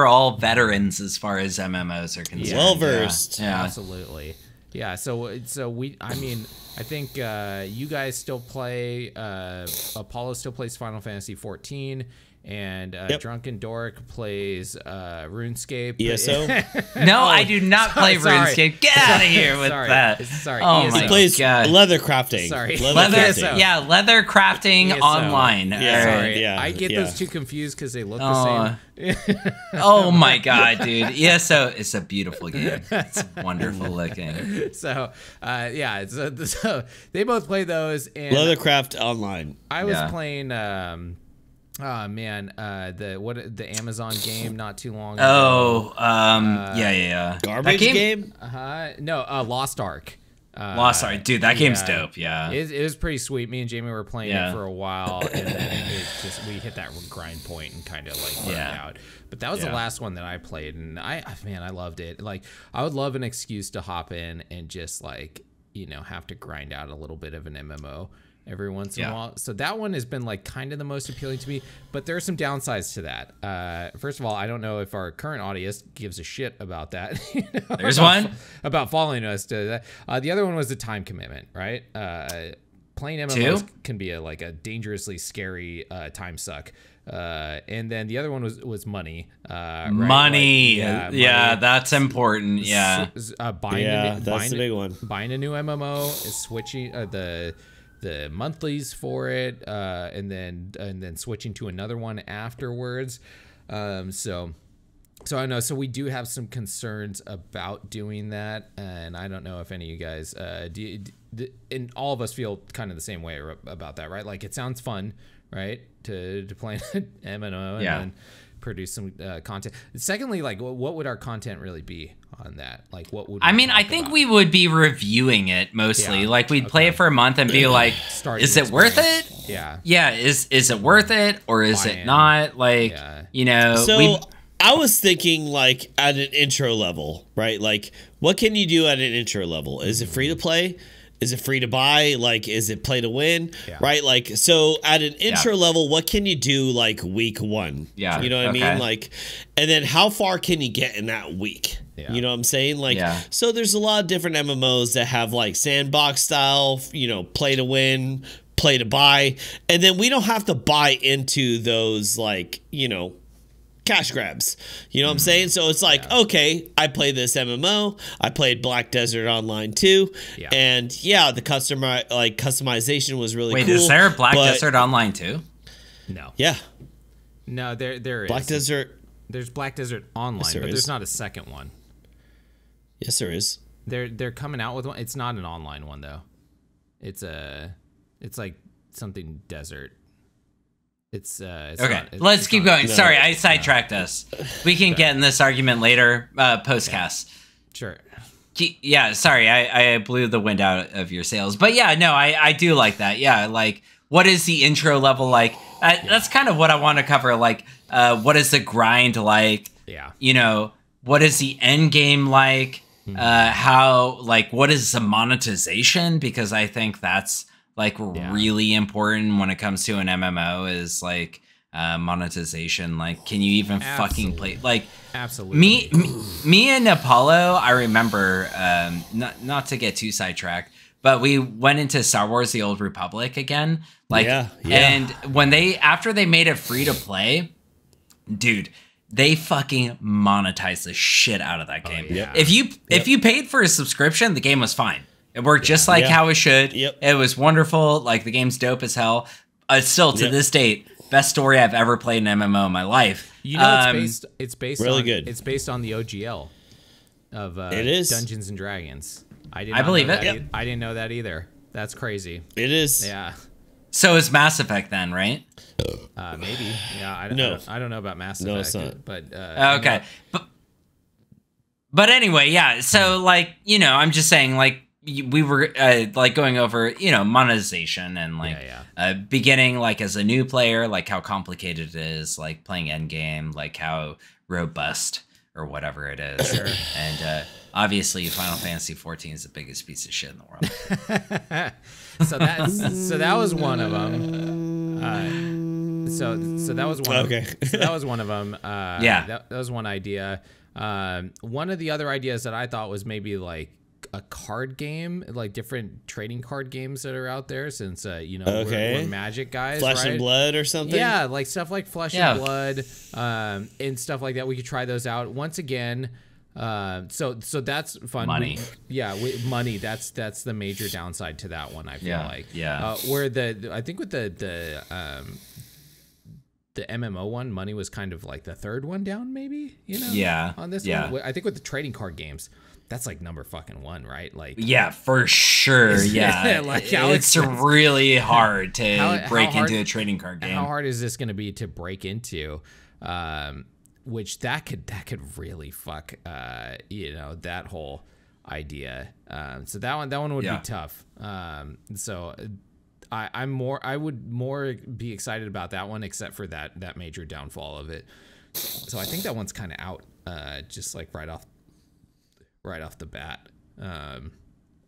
all veterans as far as MMOs are concerned. Well versed. Yeah. Absolutely. Yeah, so I think you guys still play, Apollo still plays Final Fantasy 14, and Drunken Dork plays RuneScape. ESO? No, I do not play RuneScape. Get out of here with that. Sorry. Oh ESO. my He plays God. leather crafting. Sorry. Leather crafting ESO. online. Yeah, All right. sorry. I get those two confused because they look the same. Oh my god, dude. ESO is a beautiful game. It's wonderful looking. So so they both play those, and Leathercraft online. I was playing the Amazon game not too long ago. Garbage game? No, Lost Ark. Lost Ark, dude, that game's dope. Yeah, it was pretty sweet. Me and Jamie were playing it for a while, and then we hit that grind point and kind of like burned out. But that was the last one that I played, and I loved it. Like, I would love an excuse to hop in and just like have to grind out a little bit of an MMO every once in a while. So that one has been like kind of the most appealing to me, but there are some downsides to that. First of all, I don't know if our current audience gives a shit about that. There's one about following us to that. The other one was the time commitment, right? Playing MMOs can be a dangerously scary time suck. And then the other one was money. Right? Money. Money. That's important. Yeah. That's the big one. Buying a new MMO is switching the monthlies for it, and then switching to another one afterwards. So I know. So we do have some concerns about doing that, and I don't know if any of you guys, and all of us feel kind of the same way about that, right? Like, it sounds fun, right, to play an MMO and then produce some content. Secondly, like, what would our content really be on that? Like, what would I think we would be reviewing it mostly. Like, we'd play it for a month and be like, is it worth it? Yeah. Is it worth it, or is it not? Like, So I was thinking, like, at an intro level, right? Like, what can you do at an intro level? Is it free to play? Is it free to buy? Like, is it play to win? Right? Like, so at an intro level, what can you do like week one? Yeah. You know what I mean? Like, and then how far can you get in that week? You know what I'm saying? Like, so there's a lot of different MMOs that have like sandbox style, play to win, play to buy. And then we don't have to buy into those, like, cash grabs. You know what I'm saying? So it's like, okay, I played this MMO. I played Black Desert Online too. And the customization was really cool. Wait, is there a Black Desert Online too? No. Yeah. No, there is. Black Desert. There's Black Desert Online, yes, but there's not a second one. Yes, there is. They're coming out with one. It's not an online one though. It's like something desert. It's okay. Let's keep going. No, sorry, I sidetracked us. We can get in this argument later, postcast. Sure. Yeah, sorry, I blew the wind out of your sails. But yeah, no, I do like that. Yeah, like, what is the intro level like? That's kind of what I want to cover. Like, what is the grind like? Yeah. You know, what is the end game like? How, like, what is the monetization? Because I think that's, like, really important when it comes to an MMO is, like, monetization. Like, can you even fucking play? Like, absolutely. Me and Apollo, I remember, not to get too sidetracked, but we went into Star Wars: The Old Republic again. Like, and when after they made it free to play, dude, they fucking monetized the shit out of that game. Yeah. If you paid for a subscription, the game was fine. It worked just like how it should. It was wonderful. Like, the game's dope as hell. Still to this date, best story I've ever played in an MMO in my life. You know, it's based really on, good. It's based on the OGL of it is Dungeons and Dragons. I believe it. I didn't know that either. That's crazy. It is. Yeah. So it's Mass Effect then, right? Maybe. Yeah. I don't know about Mass Effect. No, it's not. But okay. But anyway, yeah. So, like, you know, I'm just saying, like, we were like going over, you know, monetization and like beginning like as a new player, like how complicated it is, like playing endgame, like how robust or whatever it is. Sure. And obviously Final Fantasy 14 is the biggest piece of shit in the world. so that was one of them. So that was one. Okay. So that was one of them. Yeah. That was one idea. One of the other ideas that I thought was maybe like a card game, like different trading card games that are out there, since you know we're Magic guys, Flesh right? and Blood or something. Yeah, like stuff like Flesh and Blood, and stuff like that. We could try those out once again. So that's fun. Money. Money. That's the major downside to that one. I feel like. Yeah. Where I think with the MMO one, money was kind of like the third one down, maybe. You know. Yeah. On this one, I think with the trading card games, that's like number fucking one, right? Like, yeah, for sure. Yeah, like it's really hard to break into a trading card game. How hard is this going to be to break into? Which that could really fuck, you know, that whole idea. So that one would be tough. So I would more be excited about that one, except for that major downfall of it. So I think that one's kind of out, just like right off the bat,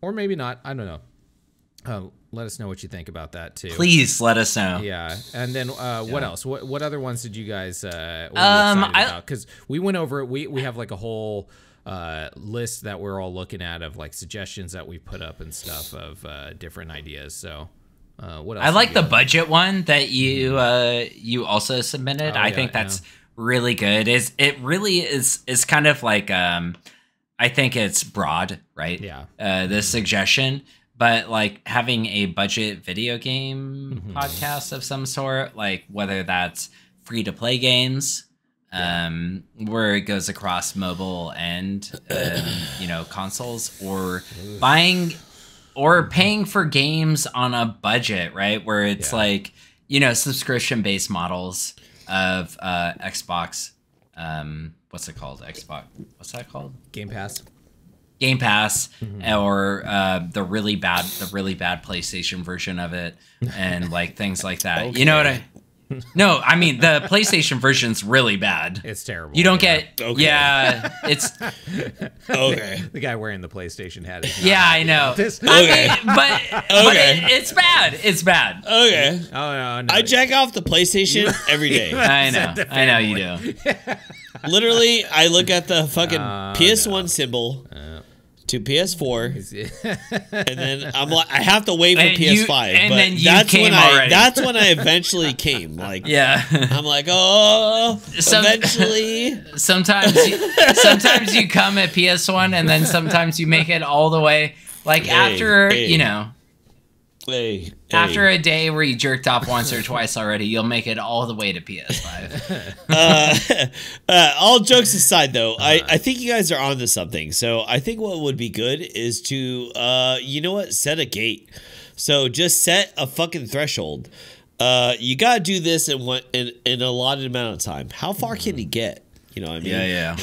or maybe not. I don't know. Let us know what you think about that too. Please let us know. Yeah, and then what else? What other ones did you guys were excited about? Because we went over it. We have like a whole list that we're all looking at of like suggestions that we put up and stuff of different ideas. So what else? I like the budget one that you also submitted. I think that's really good. It really is kind of like I think it's broad, right? Yeah. The suggestion, but like having a budget video game podcast of some sort, like whether that's free to play games, where it goes across mobile and you know, consoles, or buying or paying for games on a budget, right? Where it's like, you know, subscription based models of Xbox. What's it called? Xbox. What's that called? Game Pass. Game Pass, or the really bad PlayStation version of it, and like things like that. Okay. You know what I? No, I mean the PlayStation version's really bad. It's terrible. You don't get. Okay. Yeah, it's okay. The guy wearing the PlayStation hat. Yeah, I know. Okay. I mean, but it's bad. It's bad. Okay. Oh no. I jack off the PlayStation every day. I know you do. Literally, I look at the fucking PS1 symbol to PS4, and then I'm like, I have to wait for PS5. But then that's when I eventually came. Like, yeah, I'm like, eventually. Sometimes you come at PS1, and then sometimes you make it all the way. Like after you know. After a day where you jerked off once or twice already, you'll make it all the way to PS5. All jokes aside, though, I think you guys are onto something. So I think what would be good is to, you know what, set a gate. So just set a fucking threshold. You gotta do this in a allotted amount of time. How far can you get? You know what I mean? Yeah.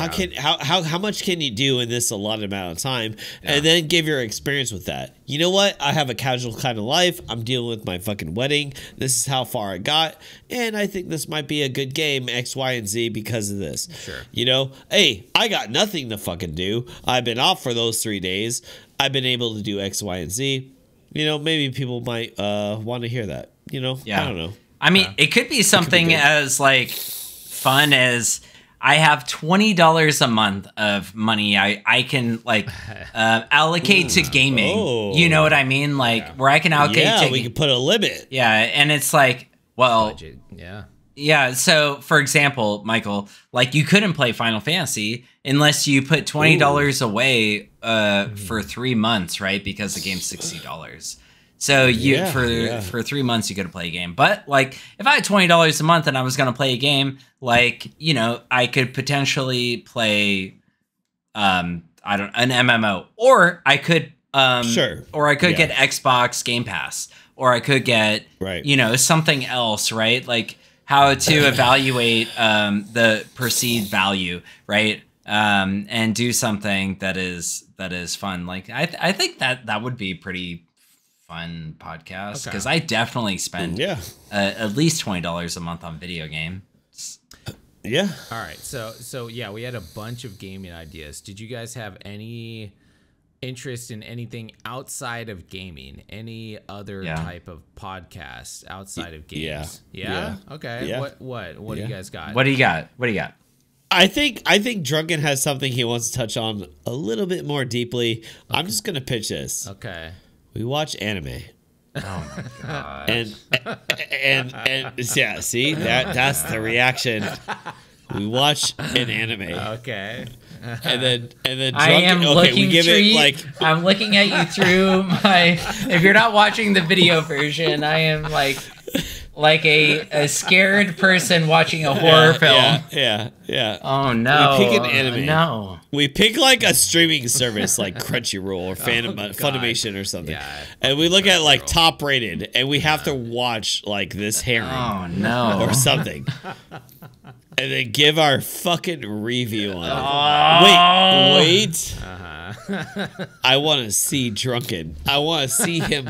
How much can you do in this allotted amount of time, and then give your experience with that? You know what? I have a casual kind of life. I'm dealing with my fucking wedding. This is how far I got, and I think this might be a good game X, Y, and Z because of this. Sure. You know, hey, I got nothing to fucking do. I've been off for those 3 days. I've been able to do X, Y, and Z. You know, maybe people might want to hear that. You know, I don't know. I mean, it could be something as like fun as I have $20 a month of money I can like allocate to gaming. Oh. You know what I mean? Like where I can allocate to we can put a limit. Yeah, and it's like, well, Budget. Yeah. yeah, so for example, Michael, like you couldn't play Final Fantasy unless you put $20 away for 3 months, right? Because the game's $60. So you for 3 months you could play a game. But like if I had $20 a month and I was gonna play a game, like, you know, I could potentially play an MMO. Or I could or I could get Xbox Game Pass. Or I could get you know, something else, right? Like how to evaluate the perceived value, right? And do something that is fun. Like I think that would be pretty fun podcast because I definitely spend at least $20 a month on video games. Yeah. All right. So yeah, we had a bunch of gaming ideas. Did you guys have any interest in anything outside of gaming? Any other type of podcast outside of games? Yeah. Okay. Yeah. What do you guys got? What do you got? I think Drunken has something he wants to touch on a little bit more deeply. I'm just gonna pitch this. Okay. We watch anime. Oh my god. And yeah, see that's the reaction. We watch an anime. Okay. And then Drunken, I am looking we give it like I'm looking at you through my if you're not watching the video version, I am like a scared person watching a horror film. Yeah. Oh no. We pick an anime. No. We pick like a streaming service like Crunchyroll or Funimation or something. Yeah. And we look at like top rated and we have to watch like this harem. Oh no. Or something. And then give our fucking review on it. Oh. Wait. I want to see Drunken. I want to see him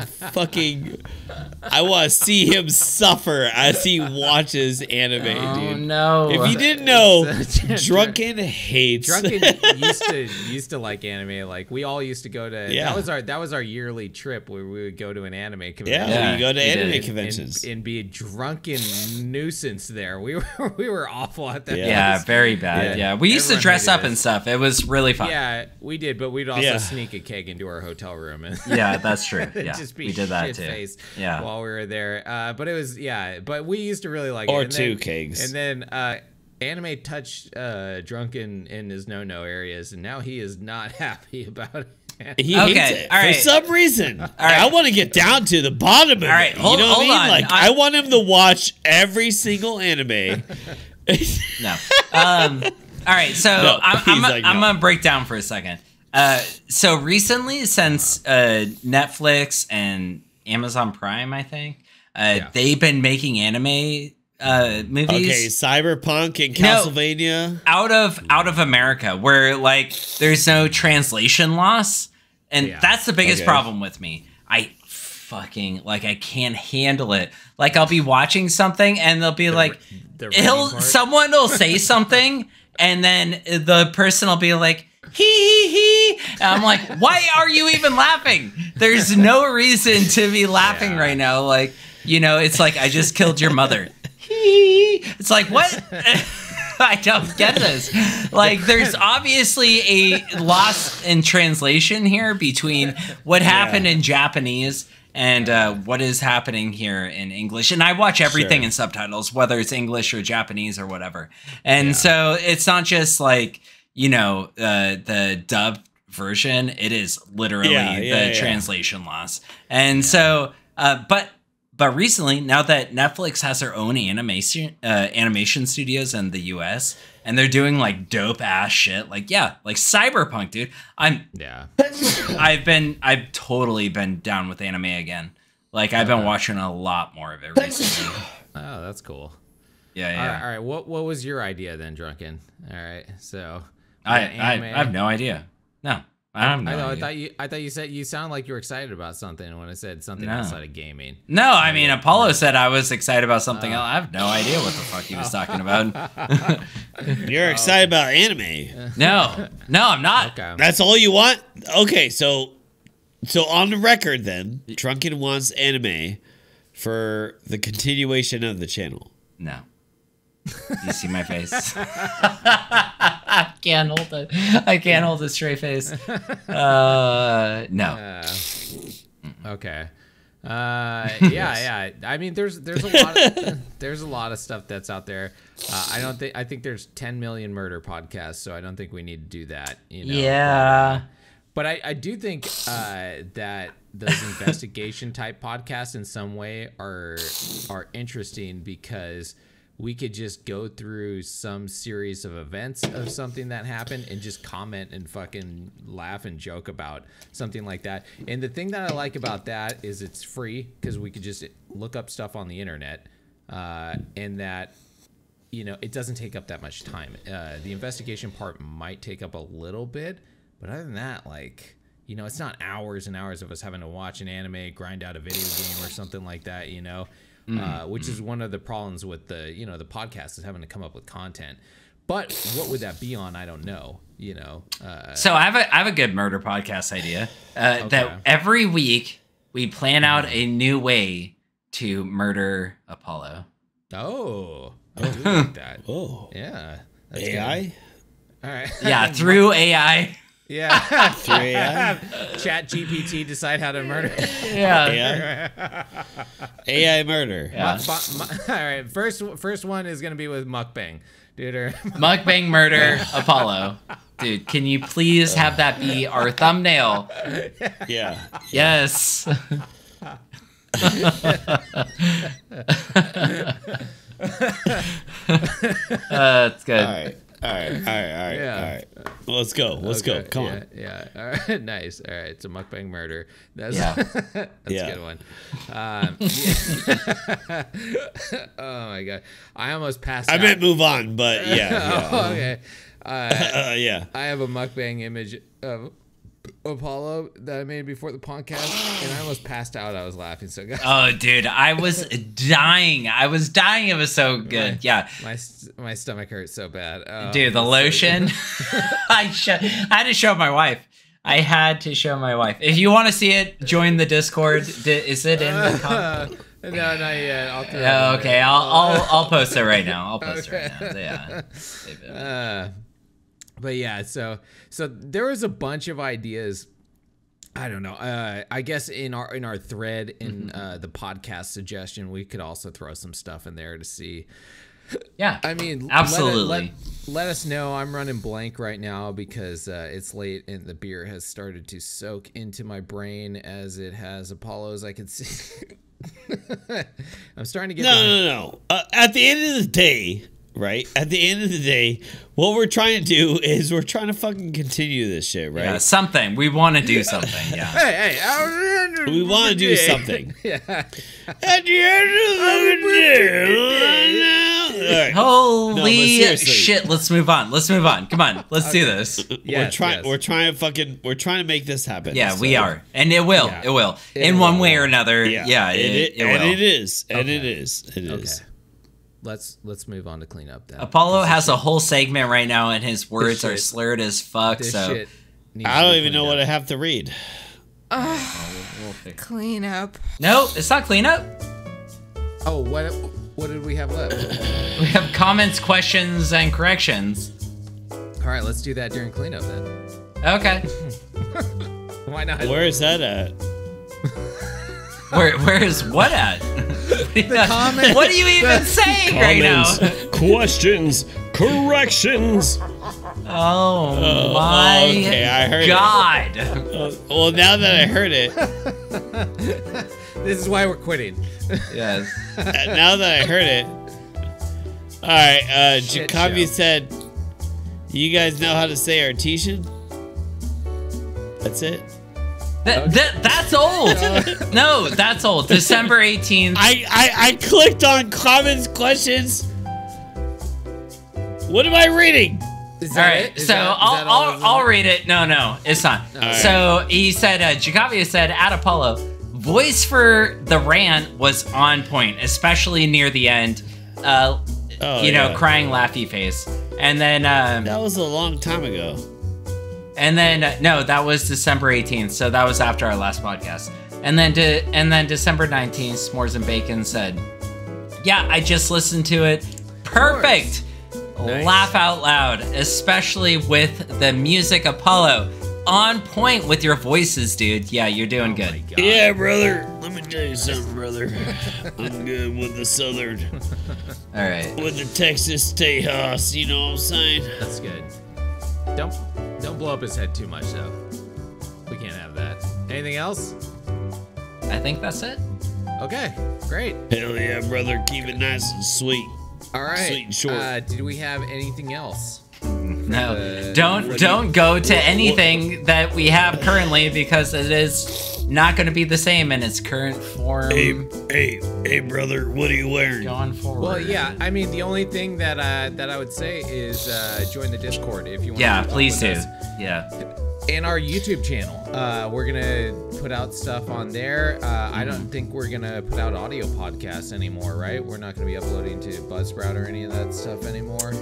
I want to see him suffer as he watches anime, dude. Oh no. If you didn't know, Drunken hates. Drunken used to like anime. Like we all used to go to. That was our yearly trip where we would go to an anime convention. Yeah, we go to anime did. conventions and be a drunken nuisance there. We were awful at that. Yeah, very bad. Yeah, we used to dress up and stuff. It was really fun. Yeah, we did, but we'd also sneak a keg into our hotel room and yeah, that's true. Yeah, just be we did that too. shit-faced Yeah, while we were there. But it was but we used to really like or it. And two then, kegs. And then anime touched Drunken in his no areas, and now he is not happy about it. He hates it for some reason. I want to get down to the bottom of it. Hold, you know what I mean? on. Like I want him to watch every single anime. No. All right, so I'm gonna break down for a second. So recently, since Netflix and Amazon Prime, I think they've been making anime movies. Okay, Cyberpunk and Castlevania. Out of America, where like there's no translation loss, and that's the biggest problem with me. I fucking I can't handle it. Like I'll be watching something and they'll be someone will say something and then the person will be like hee. And I'm like, why are you even laughing? There's no reason to be laughing right now. Like, you know, it's like I just killed your mother. It's like, what? I don't get this. Like, there's obviously a loss in translation here between what happened in Japanese and what is happening here in English. And I watch everything in subtitles, whether it's English or Japanese or whatever. And so it's not just like, you know, the dub version. It is literally the translation loss. And so, but recently, now that Netflix has their own animation studios in the US, and they're doing like dope ass shit, like Cyberpunk, dude. I've totally been down with anime again. Like I've been watching a lot more of it recently. Oh, that's cool. Yeah. All right. What was your idea then, Drunken? All right. So I have no idea. No, I have no idea. I thought you said you sound like you were excited about something when I said something outside of gaming. No, I mean Apollo said I was excited about something else. I have no idea what the fuck he was talking about. You're excited about anime. No, I'm not. Okay. That's all you want? Okay, so on the record then, Drunken wants anime for the continuation of the channel. No. You see my face? I can't hold a straight face. No. Okay. Yeah. I mean, there's a lot of stuff that's out there. I think there's 10 million murder podcasts, so I don't think we need to do that. You know? Yeah. But I do think that those investigation type podcasts in some way are interesting because we could just go through some series of events of something that happened and just comment and fucking laugh and joke about something like that. And the thing that I like about that is it's free because we could just look up stuff on the internet and that, you know, it doesn't take up that much time. The investigation part might take up a little bit, but other than that, like, you know, it's not hours and hours of us having to watch an anime, grind out a video game or something like that, you know. Which is one of the problems with the podcast is having to come up with content. But what would that be on? I don't know. You know. So I have a good murder podcast idea. That every week we plan out a new way to murder Apollo. Oh, I do like that. Oh, yeah. That's AI. Good. All right. Yeah, through AI. Yeah. Through AI. Chat GPT decide how to murder. Yeah. AI murder. Yeah. All right. First one is gonna be with mukbang, dude. Mukbang murder Apollo. Dude, can you please have that be our thumbnail? Yeah. Yes. That's good. All right. Let's go. Come on. Yeah. All right. Nice. All right. It's a mukbang murder. That's a good one. Oh my god. I almost passed out. I meant move on, but yeah. Oh, okay. Yeah. I have a mukbang image of Apollo that I made before the podcast, and I almost passed out. I was laughing so good. Oh, dude, I was dying. It was so good. My stomach hurts so bad. Oh, dude, the lotion. I had to show my wife. If you want to see it, join the Discord. Is it in the comment? No, not yet. I'll post it right now. Yeah. But yeah, so there was a bunch of ideas. I don't know. I guess in our thread in the podcast suggestion, we could also throw some stuff in there to see. Yeah, I mean, absolutely. Let us know. I'm running blank right now because it's late and the beer has started to soak into my brain as it has Apollo's. I can see. I'm starting to get. No. At the end of the day. Right? At the end of the day, what we're trying to do is we're trying to fucking continue this shit, right? Yeah, something. We want to do something, yeah. Hey, we want to do something. Yeah. At the end of the day. Right. Holy shit, let's move on. Come on, let's do this. Yes, we're trying to make this happen. Yeah, we are. And it will. Yeah. It will. In one way or another. Yeah, it will. And it is. And it is. Let's move on to clean up that. Apollo has a whole segment right now, and his words are slurred as fuck. So I don't even know what I have to read. Clean up. No, it's not clean up. Oh, what did we have left? We have comments, questions, and corrections. All right, let's do that during cleanup then. Okay. Why not? Where is that at? Where is what at? The comment. What are you even saying right now? Questions, corrections. Oh my I heard God. Well, now that I heard it. This is why we're quitting. Yes. Now that I heard it. All right, Jacoby said, you guys know how to say artesian? That's it? That's old. No, that's old. December 18th. I clicked on comments, questions. What am I reading? All right, so I'll read it. No, it's not. Right. So he said, Jacavia said, at Apollo, voice for the rant was on point, especially near the end. Crying laughy face. And then that was a long time ago. And then no, that was December 18th, so that was after our last podcast. And then December 19th, S'mores and Bacon said, yeah, I just listened to it. Perfect. Nice. Laugh out loud, especially with the music. Apollo, on point with your voices, dude. Yeah, you're doing good. Yeah, brother. Let me tell you something, brother. I'm good with the Southern. All right. With the Texas Tejas, you know what I'm saying? That's good. Don't blow up his head too much, though. We can't have that. Anything else? I think that's it. Okay, great. Hell yeah, brother. Keep it nice and sweet. All right. Sweet and short. Did we have anything else? No, don't go to anything that we have currently because it is not going to be the same in its current form. Hey, brother, what are you wearing? Going forward. Well, yeah. I mean, the only thing that I would say is join the Discord if you want. Yeah, to please do. Us. Yeah. And our YouTube channel. We're gonna put out stuff on there. I don't think we're gonna put out audio podcasts anymore, right? We're not gonna be uploading to Buzzsprout or any of that stuff anymore.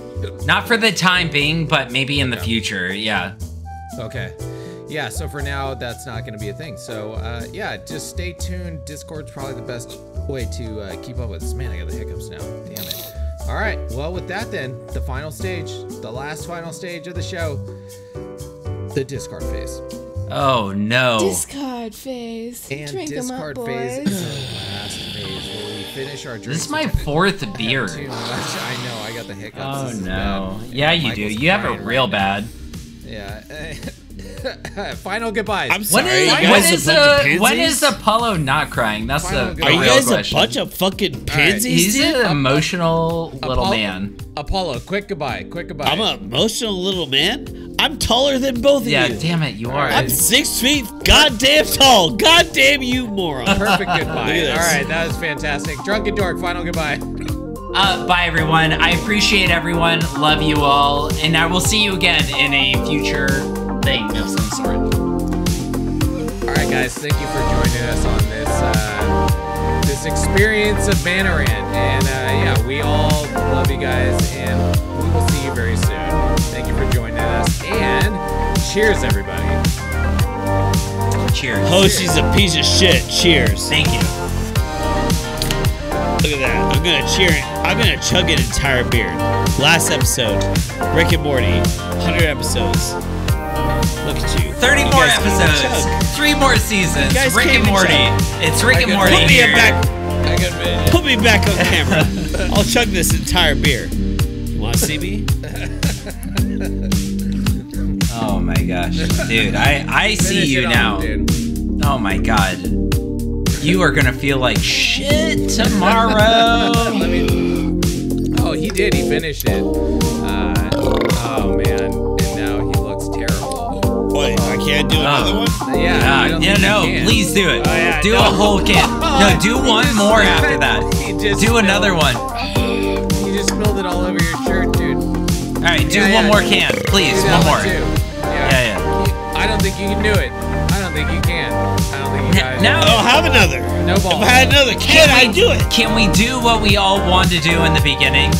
Not for the time being, but maybe in the future. Yeah. Okay. Yeah, so for now, that's not going to be a thing. So, yeah, just stay tuned. Discord's probably the best way to keep up with this. Man, I got the hiccups now. Damn it. All right, well, with that then, the final stage, the last final stage of the show, the discard phase. Oh, no. Discard phase. And Drink 'em up, discard boys. phase is the last phase where we finish our drinks. This is my fourth beer. Too much. I know, I got the hiccups. Oh, This is no. bad. Yeah, you Michael's do. You have it crying real right now. bad. Yeah. Final goodbyes. I'm sorry. When is Apollo not crying? That's Final the goodbye. Are you real guys question. a bunch of fucking pansies, He's dude? an emotional little Apollo- man. Apollo, quick goodbye. Quick goodbye. I'm an emotional little man? I'm taller than both of Yeah, you. damn it, you are. I'm 6 feet goddamn tall. Goddamn you, moron. Perfect goodbye. Look at All this. right, that was fantastic. Drunken Dork, final goodbye. Bye, everyone. I appreciate everyone. Love you all. And I will see you again in a future thing of some sort. All right, guys, thank you for joining us on this experience of Mana Rant. And yeah, we all love you guys, and we will see you very soon. Thank you for joining us, and cheers, everybody. Cheers. Hoshi's a piece of shit. Cheers. Thank you. Look at that. I'm gonna cheer it. I'm gonna chug an entire beer. Last episode, Rick and Morty, 100 episodes. Look at you. 30 You more guys can't even episodes. chug. 3 more seasons. You guys Rick can't and even Morty. chug. It's Rick and Morty Put me here. back. I got a Put me back on camera. I'll chug this entire beer. You wanna see me? Oh my gosh. Dude, I see Finish you it off, now. dude. Oh my god. You are gonna feel like shit tomorrow. Oh, he did. He finished it. Oh, man. And now he looks terrible. What? I can't do another one? Yeah. I don't think no, he can. please do it. Oh, yeah, do no. a whole can. No, do one more after that. He just Do another one. You just spilled it all over your shirt, dude. All right, do Yeah, one yeah. more can, please. Do that One more. too. Yeah. I don't think you can do it. I don't think you can. I don't think you guys. Now, I'll have another. No If balls. I had another can, I'd do it. can we do what we all wanted to do in the beginning?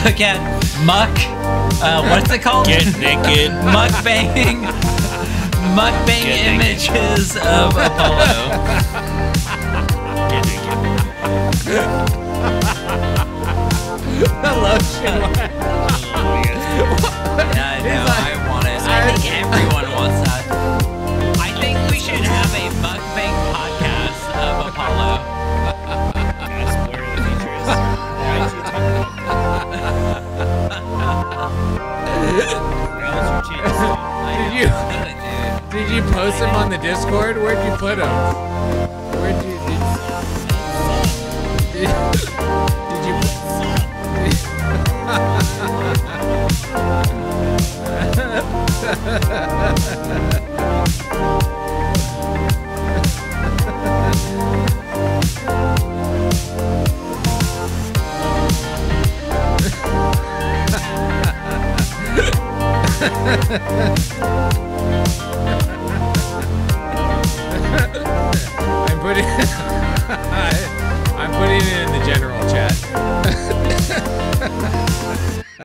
Look at muck. What's it called? Get naked. Mukbang. Mukbang Get naked. images of Apollo. Get naked. I love shit. Yeah, I know. I want it. I think everyone wants that. I think we should have a mukbang podcast of Apollo. Guys, where the future is. Did you post him on the Discord? Where'd you put him? Where'd you? Did you? I'm putting.